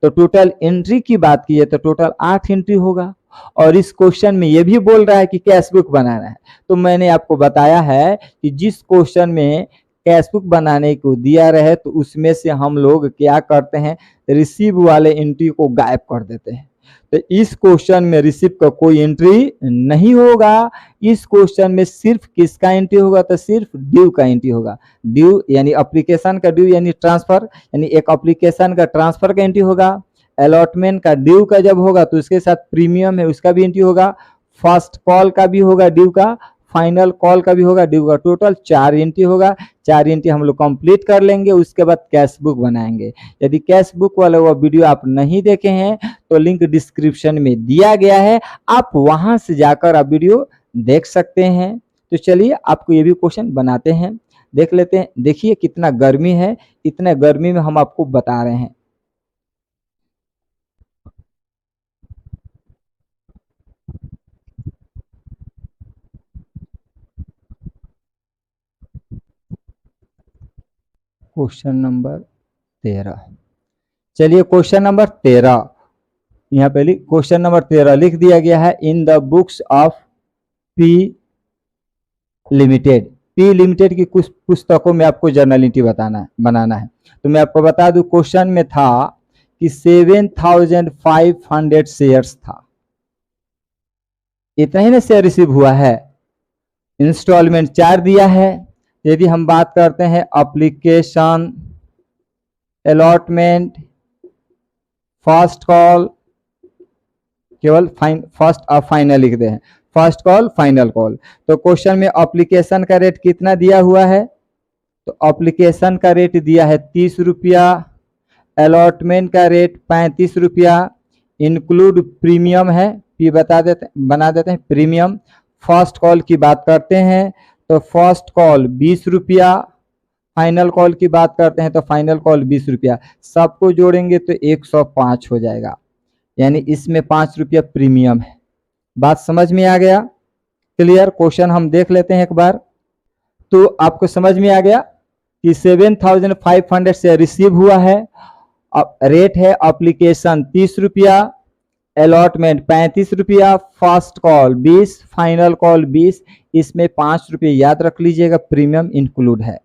तो टोटल एंट्री की बात की है तो टोटल 8 एंट्री होगा। और इस क्वेश्चन में ये भी बोल रहा है कि कैश बुक बनाना है। तो मैंने आपको बताया है कि जिस क्वेश्चन में कैश बुक बनाने को दिया रहे तो उसमें से हम लोग क्या करते हैं, रिसीव वाले एंट्री को गायब कर देते हैं। तो इस क्वेश्चन में रिसीव का कोई एंट्री नहीं होगा। इस क्वेश्चन में सिर्फ किसका एंट्री होगा, तो सिर्फ ड्यू का एंट्री होगा। ड्यू यानी एप्लीकेशन का ड्यू यानी ट्रांसफर, यानी एक एप्लीकेशन का ट्रांसफर का एंट्री होगा। अलॉटमेंट का ड्यू का जब होगा तो उसके साथ प्रीमियम है उसका भी एंट्री होगा। फर्स्ट कॉल का भी होगा ड्यू का, फाइनल कॉल का भी होगा ड्यू का। टोटल 4 एंट्री होगा। 4 एंट्री हम लोग कंप्लीट कर लेंगे, उसके बाद कैश बुक बनाएंगे। यदि कैश बुक वाला वो वीडियो आप नहीं देखे हैं तो लिंक डिस्क्रिप्शन में दिया गया है, आप वहां से जाकर आप वीडियो देख सकते हैं। तो चलिए आपको ये भी क्वेश्चन बनाते हैं, देख लेते हैं। देखिए कितना गर्मी है, इतने गर्मी में हम आपको बता रहे हैं। क्वेश्चन नंबर 13, चलिए क्वेश्चन नंबर 13 यहाँ पे क्वेश्चन नंबर 13 लिख दिया गया है इन the books of P limited. P limited की कुछ पुस्तकों में आपको जर्नल एंट्री बनाना है। तो मैं आपको बता दूं क्वेश्चन में था कि 7,500 शेयर्स था, इतना ही ना शेयर रिसीव हुआ है। इंस्टॉलमेंट 4 दिया है। यदि हम बात करते हैं एप्लीकेशन, अलॉटमेंट, फर्स्ट कॉल, केवल फर्स्ट और फाइनल लिख दे हैं, फर्स्ट कॉल फाइनल कॉल। तो क्वेश्चन में एप्लीकेशन का रेट कितना दिया हुआ है, तो एप्लीकेशन का रेट दिया है 30 रुपया, अलॉटमेंट का रेट 35 रुपया, इंक्लूड प्रीमियम है, बना देते हैं प्रीमियम। फर्स्ट कॉल की बात करते हैं तो फर्स्ट कॉल 20 रुपया, फाइनल कॉल की बात करते हैं तो फाइनल कॉल 20 रुपया। सबको जोड़ेंगे तो 105 हो जाएगा, यानी इसमें 5 रुपया प्रीमियम है। बात समझ में आ गया, क्लियर। क्वेश्चन हम देख लेते हैं एक बार। तो आपको समझ में आ गया कि 7,500 से रिसीव हुआ है। रेट है एप्लीकेशन 30 रुपया, अलॉटमेंट 35 रुपया, फर्स्ट कॉल 20, फाइनल कॉल 20, इसमें 5 रुपये याद रख लीजिएगा, प्रीमियम इंक्लूड है।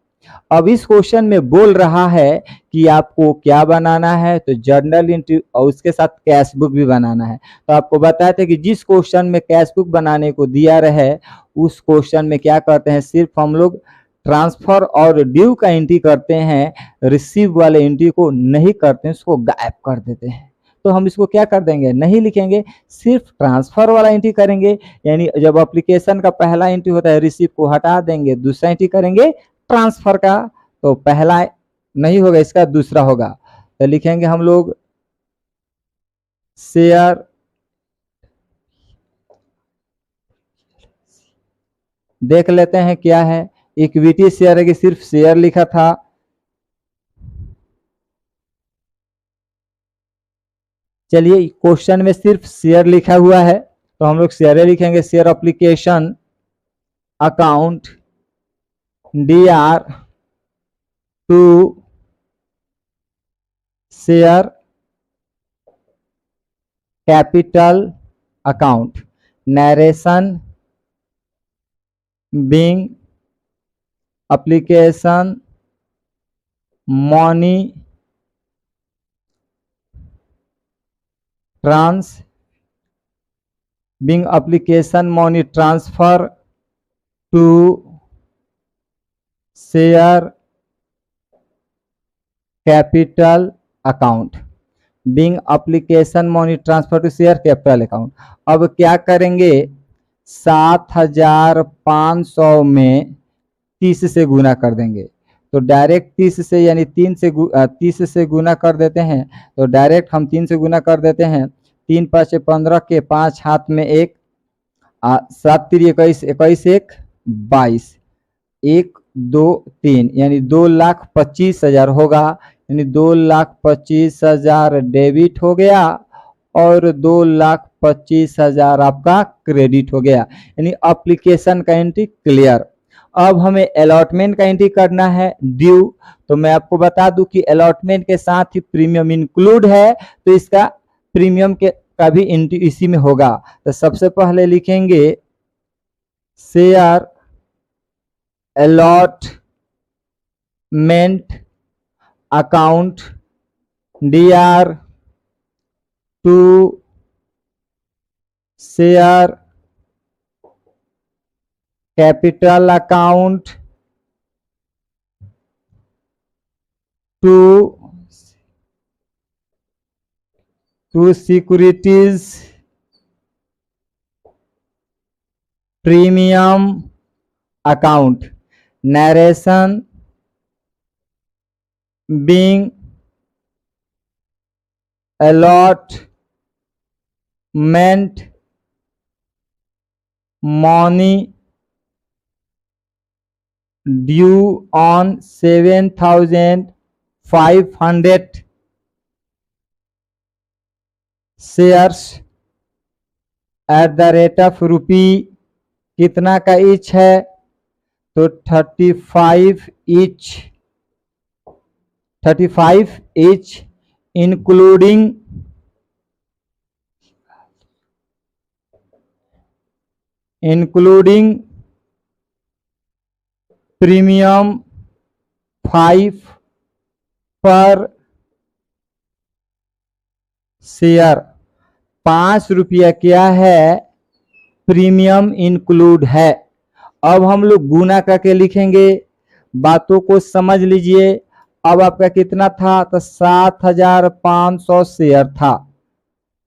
अब इस क्वेश्चन में बोल रहा है कि आपको क्या बनाना है, तो जर्नल एंट्री और उसके साथ कैश बुक भी बनाना है। तो आपको बताया था कि जिस क्वेश्चन में कैश बुक बनाने को दिया रहे उस क्वेश्चन में क्या करते हैं, सिर्फ हम लोग ट्रांसफर और ड्यू का एंट्री करते हैं, रिसीव वाले एंट्री को नहीं करते हैं, उसको गायब कर देते हैं। तो हम इसको क्या कर देंगे, नहीं लिखेंगे, सिर्फ ट्रांसफर वाला एंट्री करेंगे। यानी जब एप्लीकेशन का पहला एंट्री होता है रिसीव को हटा देंगे, दूसरा एंट्री करेंगे ट्रांसफर का, तो पहला नहीं होगा इसका दूसरा होगा। तो लिखेंगे हम लोग शेयर, देख लेते हैं क्या है। इक्विटी शेयर है कि सिर्फ शेयर लिखा था, चलिए क्वेश्चन में सिर्फ शेयर लिखा हुआ है तो हम लोग शेयर लिखेंगे। Share application account DR to share capital account, narration being application money being application money transfer to share capital account, being application money transfer to share capital account। अब क्या करेंगे, 7,500 में 30 से गुना कर देंगे, तो डायरेक्ट 30 से यानी 30 से गुना कर देते हैं, तो डायरेक्ट हम 3 से गुना कर देते हैं। 3 5 15 के 5 हाथ में 1, 7 3 21, 21 1 22, 1 2 3 यानी 2,25,000 होगा, यानी 2,25,000 डेबिट हो गया और 2,25,000 आपका क्रेडिट हो गया, यानी एप्लीकेशन का एंट्री क्लियर। अब हमें अलॉटमेंट का एंट्री करना है ड्यू, तो मैं आपको बता दूं कि अलॉटमेंट के साथ ही प्रीमियम इंक्लूड है, तो इसका प्रीमियम के का भी एंट्री इसी में होगा। तो सबसे पहले लिखेंगे share allotment account DR to share capital account to securities premium account, narration being allotment money due on 7,500 shares at the rate of rupee, कितना का ईच है, तो 35 each including premium 5 पर शेयर। 5 रुपया क्या है, प्रीमियम इंक्लूड है। अब हम लोग गुना करके लिखेंगे, बातों को समझ लीजिए। अब आपका कितना था, तो 7,500 शेयर था।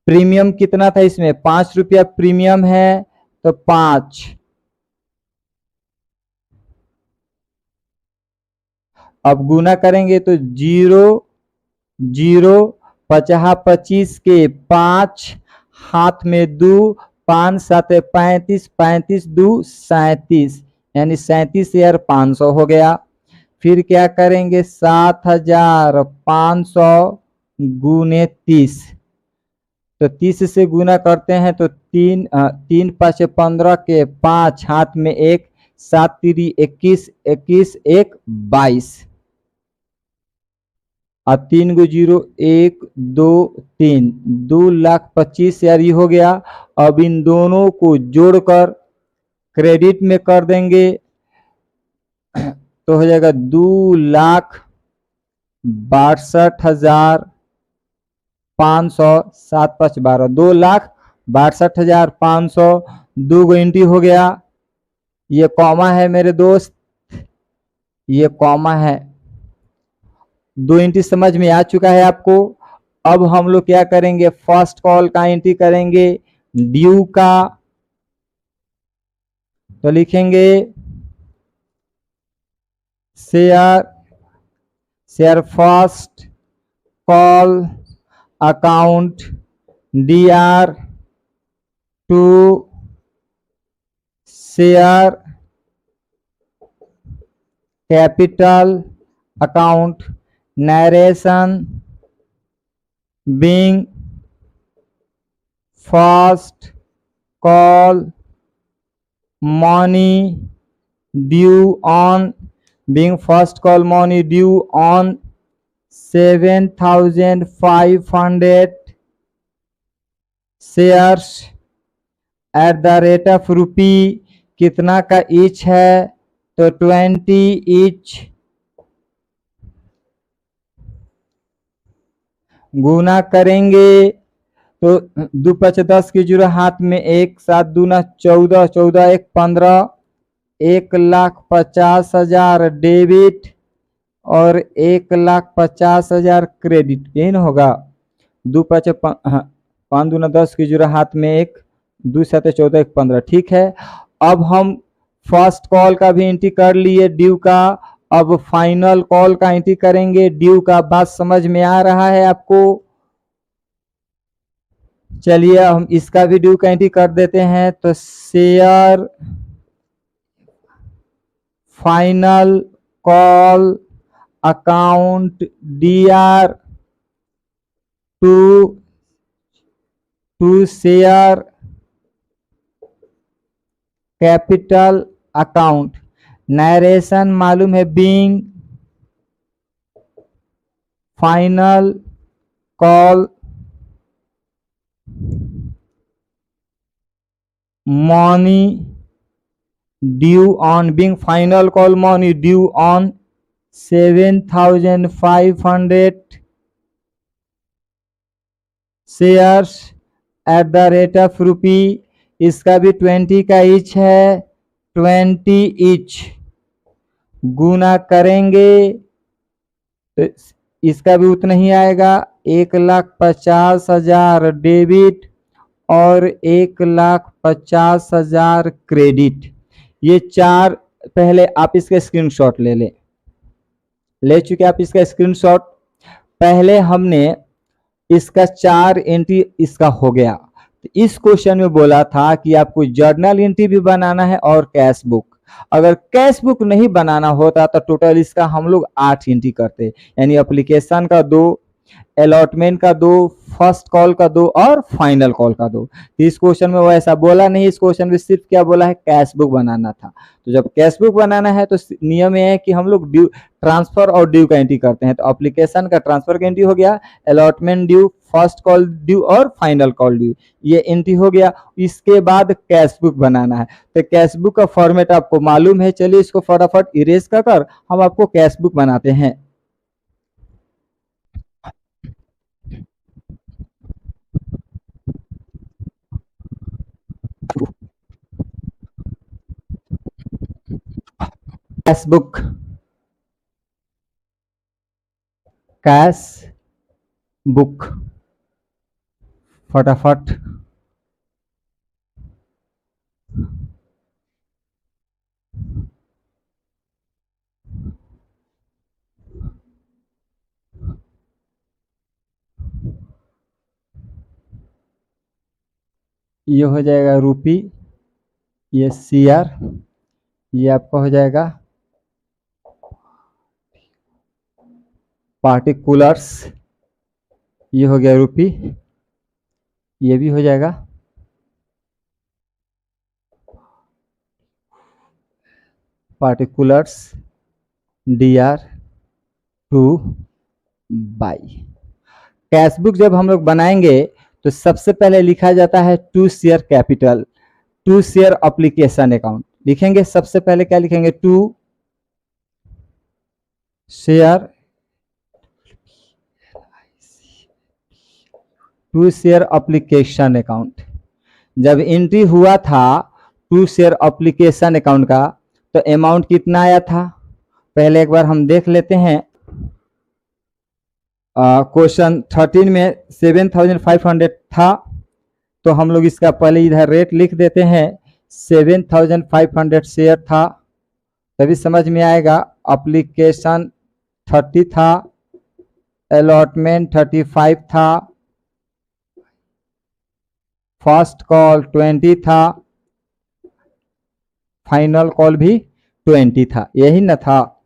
प्रीमियम कितना था, इसमें 5 रुपया प्रीमियम है, तो 5। अब गुना करेंगे तो 0 0 50 25 के 5 हाथ में 2, 5 7 35, 35 2 37, यानी 37,500 हो गया। फिर क्या करेंगे, 7,500 गुने 30, तो 30 से गुना करते हैं तो 3 5 15 के 5 हाथ में 1, 7 3 21, 21 1 22, और 3 गो 0 1 2 3, 2,25,000 ये हो गया। अब इन दोनों को जोड़कर क्रेडिट में कर देंगे, तो हो जाएगा 2,62,500, 7 5 12, 2,62,500, 2 गो एंट्री हो गया। ये कॉमा है मेरे दोस्त, ये कॉमा है। 2 एंट्री समझ में आ चुका है आपको। अब हम लोग क्या करेंगे, फर्स्ट कॉल का एंट्री करेंगे ड्यू का, तो लिखेंगे share first call account DR to share capital account, narration being first call money due on, being first call money due on 7,500 shares at the rate of rupee, कितना का each है, तो 20 each गुना करेंगे तो 2×5 = 10 की जीरो हाथ में 1, 7 दूना 14, 14 1 15, 1,50,000 डेबिट और 1,50,000 क्रेडिट, यही ना होगा। 5 दूना 10 की जीरो हाथ में 1, 2×7 = 14, 1 15, ठीक है। अब हम फर्स्ट कॉल का भी एंट्री कर लिए ड्यू का, अब फाइनल कॉल का एंट्री करेंगे ड्यू का। बात समझ में आ रहा है आपको? चलिए हम इसका भी ड्यू का एंट्री कर देते हैं। तो share final call account DR to share capital account. Narration मालूम है, being final call money due on, being final call money due on 7,500 shares at the rate of rupee. इसका भी 20 का ईच है, 20 ईच गुना करेंगे तो इसका भी उतना ही आएगा, 1,50,000 डेबिट और 1,50,000 क्रेडिट। ये चार पहले आप इसका स्क्रीनशॉट ले चुके आप इसका स्क्रीनशॉट। पहले हमने इसका 4 एंट्री इसका हो गया। तो इस क्वेश्चन में बोला था कि आपको जर्नल एंट्री भी बनाना है और कैश बुक। अगर कैश बुक नहीं बनाना होता तो टोटल इसका हम लोग 8 एंट्री करते, यानी एप्लीकेशन का 2, अलॉटमेंट का 2, फर्स्ट कॉल का 2 और फाइनल कॉल का 2। तो इस क्वेश्चन में वो ऐसा बोला नहीं, इस क्वेश्चन में सिर्फ क्या बोला है, कैश बुक बनाना था। तो जब कैश बुक बनाना है तो नियम ये है कि हम लोग ड्यू ट्रांसफर और ड्यू का एंट्री करते हैं। तो एप्लीकेशन का ट्रांसफर का एंट्री हो गया, allotment due, first call due और फाइनल कॉल ड्यू, ये एंट्री हो गया। इसके बाद कैश बुक बनाना है। तो कैश बुक का फॉर्मेट आपको मालूम है, चलिए इसको फटाफट इरेज कर हम आपको कैश बुक बनाते हैं। कैश बुक, कैश बुक फटाफट। ये हो जाएगा रुपी, ये CR, ये आपका हो जाएगा पार्टिकुलर्स, ये हो गया रुपी, ये भी हो जाएगा particulars DR two by. Cash book जब हम लोग बनाएंगे तो सबसे पहले लिखा जाता है to share capital, to share application account लिखेंगे। सबसे पहले क्या लिखेंगे, to share, to share application account. जब एंट्री हुआ था टू शेयर एप्लीकेशन अकाउंट का तो अमाउंट कितना आया था, पहले एक बार हम देख लेते हैं। क्वेश्चन 13 में 7,500 था, तो हम लोग इसका पहले इधर रेट लिख देते हैं। 7,500 शेयर था, तभी समझ में आएगा। एप्लीकेशन 30 था, अलॉटमेंट 35 था, फर्स्ट कॉल 20 था, फाइनल कॉल भी 20 था, यही न था।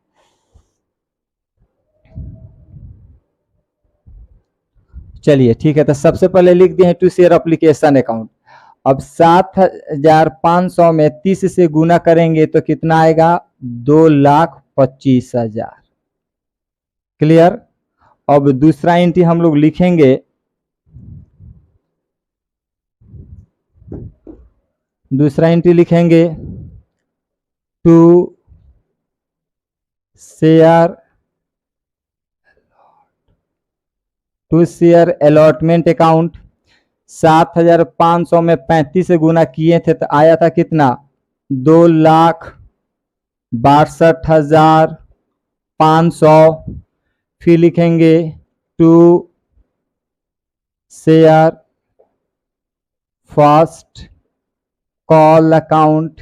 चलिए ठीक है, तो सबसे पहले लिख दिए हैं टू शेयर एप्लीकेशन अकाउंट। अब 7,500 में 30 से गुना करेंगे तो कितना आएगा, 2,25,000। क्लियर। अब दूसरा एंट्री हम लोग लिखेंगे, दूसरा एंट्री लिखेंगे to share to share allotment account 7,500 में 35 से गुना किए थे तो आया था कितना 2,62,500। फिर लिखेंगे to share first call account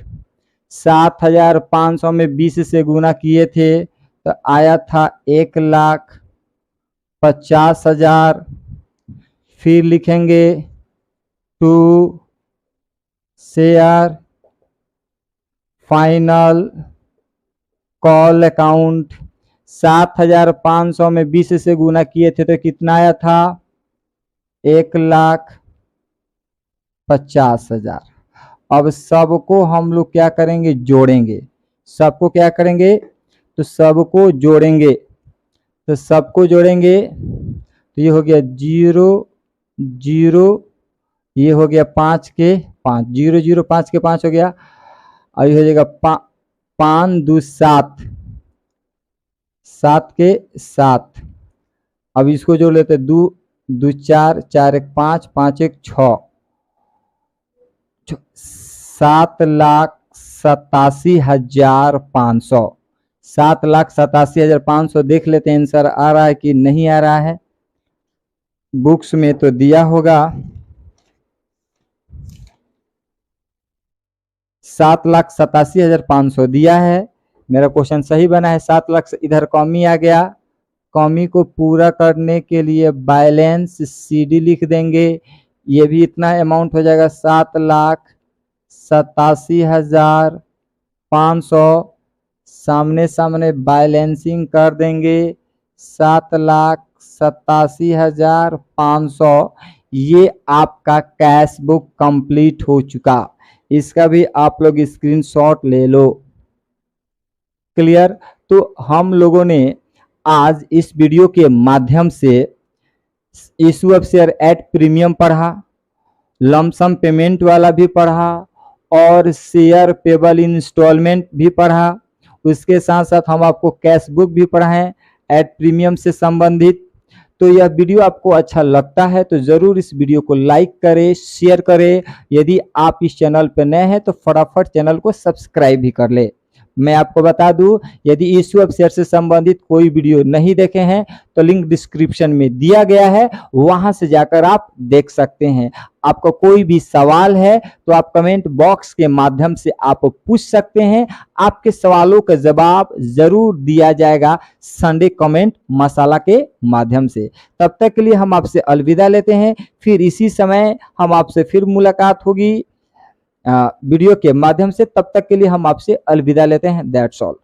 7,500 में 20 से गुना किए थे तो आया था 1,50,000। फिर लिखेंगे to share final call account 7,500 में 20 से गुना किए थे तो कितना आया था 1,50,000। अब सबको हम लोग क्या करेंगे जोड़ेंगे, सबको क्या करेंगे तो सबको जोड़ेंगे। तो सबको जोड़ेंगे तो ये हो गया 0 0, ये हो गया 5 के 5, 0 0 5 के 5 हो गया। अब ये हो जाएगा 5 2 7, 7 के 7। अब इसको जोड़ लेते 2 2 4, 4 1 5, 5 1 6, 7,87,500। 7,87,500 देख लेते हैं आंसर आ रहा है कि नहीं आ रहा है। बुक्स में तो दिया होगा 7,87,500 दिया है, मेरा क्वेश्चन सही बना है। 7 लाख से इधर कमी आ गया, कमी को पूरा करने के लिए बैलेंस CD लिख देंगे, ये भी इतना अमाउंट हो जाएगा 7,87,500। सामने सामने बैलेंसिंग कर देंगे 7,87,500। ये आपका कैश बुक कंप्लीट हो चुका, इसका भी आप लोग स्क्रीनशॉट ले लो। क्लियर। तो हम लोगों ने आज इस वीडियो के माध्यम से issue of share at premium पढ़ा, लमसम पेमेंट वाला भी पढ़ा और शेयर पेबल इंस्टॉलमेंट भी पढ़ा। उसके साथ साथ हम आपको कैश बुक भी पढ़ाएं एट प्रीमियम से संबंधित। तो यह वीडियो आपको अच्छा लगता है तो ज़रूर इस वीडियो को लाइक करें, शेयर करें। यदि आप इस चैनल पर नए हैं तो फटाफट चैनल को सब्सक्राइब भी कर ले। मैं आपको बता दूं, यदि इशू ऑफ शेयर से संबंधित कोई वीडियो नहीं देखे हैं तो लिंक डिस्क्रिप्शन में दिया गया है, वहां से जाकर आप देख सकते हैं। आपका कोई भी सवाल है तो आप कमेंट बॉक्स के माध्यम से आप पूछ सकते हैं, आपके सवालों का जवाब जरूर दिया जाएगा संडे कमेंट मसाला के माध्यम से। तब तक के लिए हम आपसे अलविदा लेते हैं, फिर इसी समय हम आपसे फिर मुलाकात होगी वीडियो के माध्यम से। तब तक के लिए हम आपसे अलविदा लेते हैं। That's all.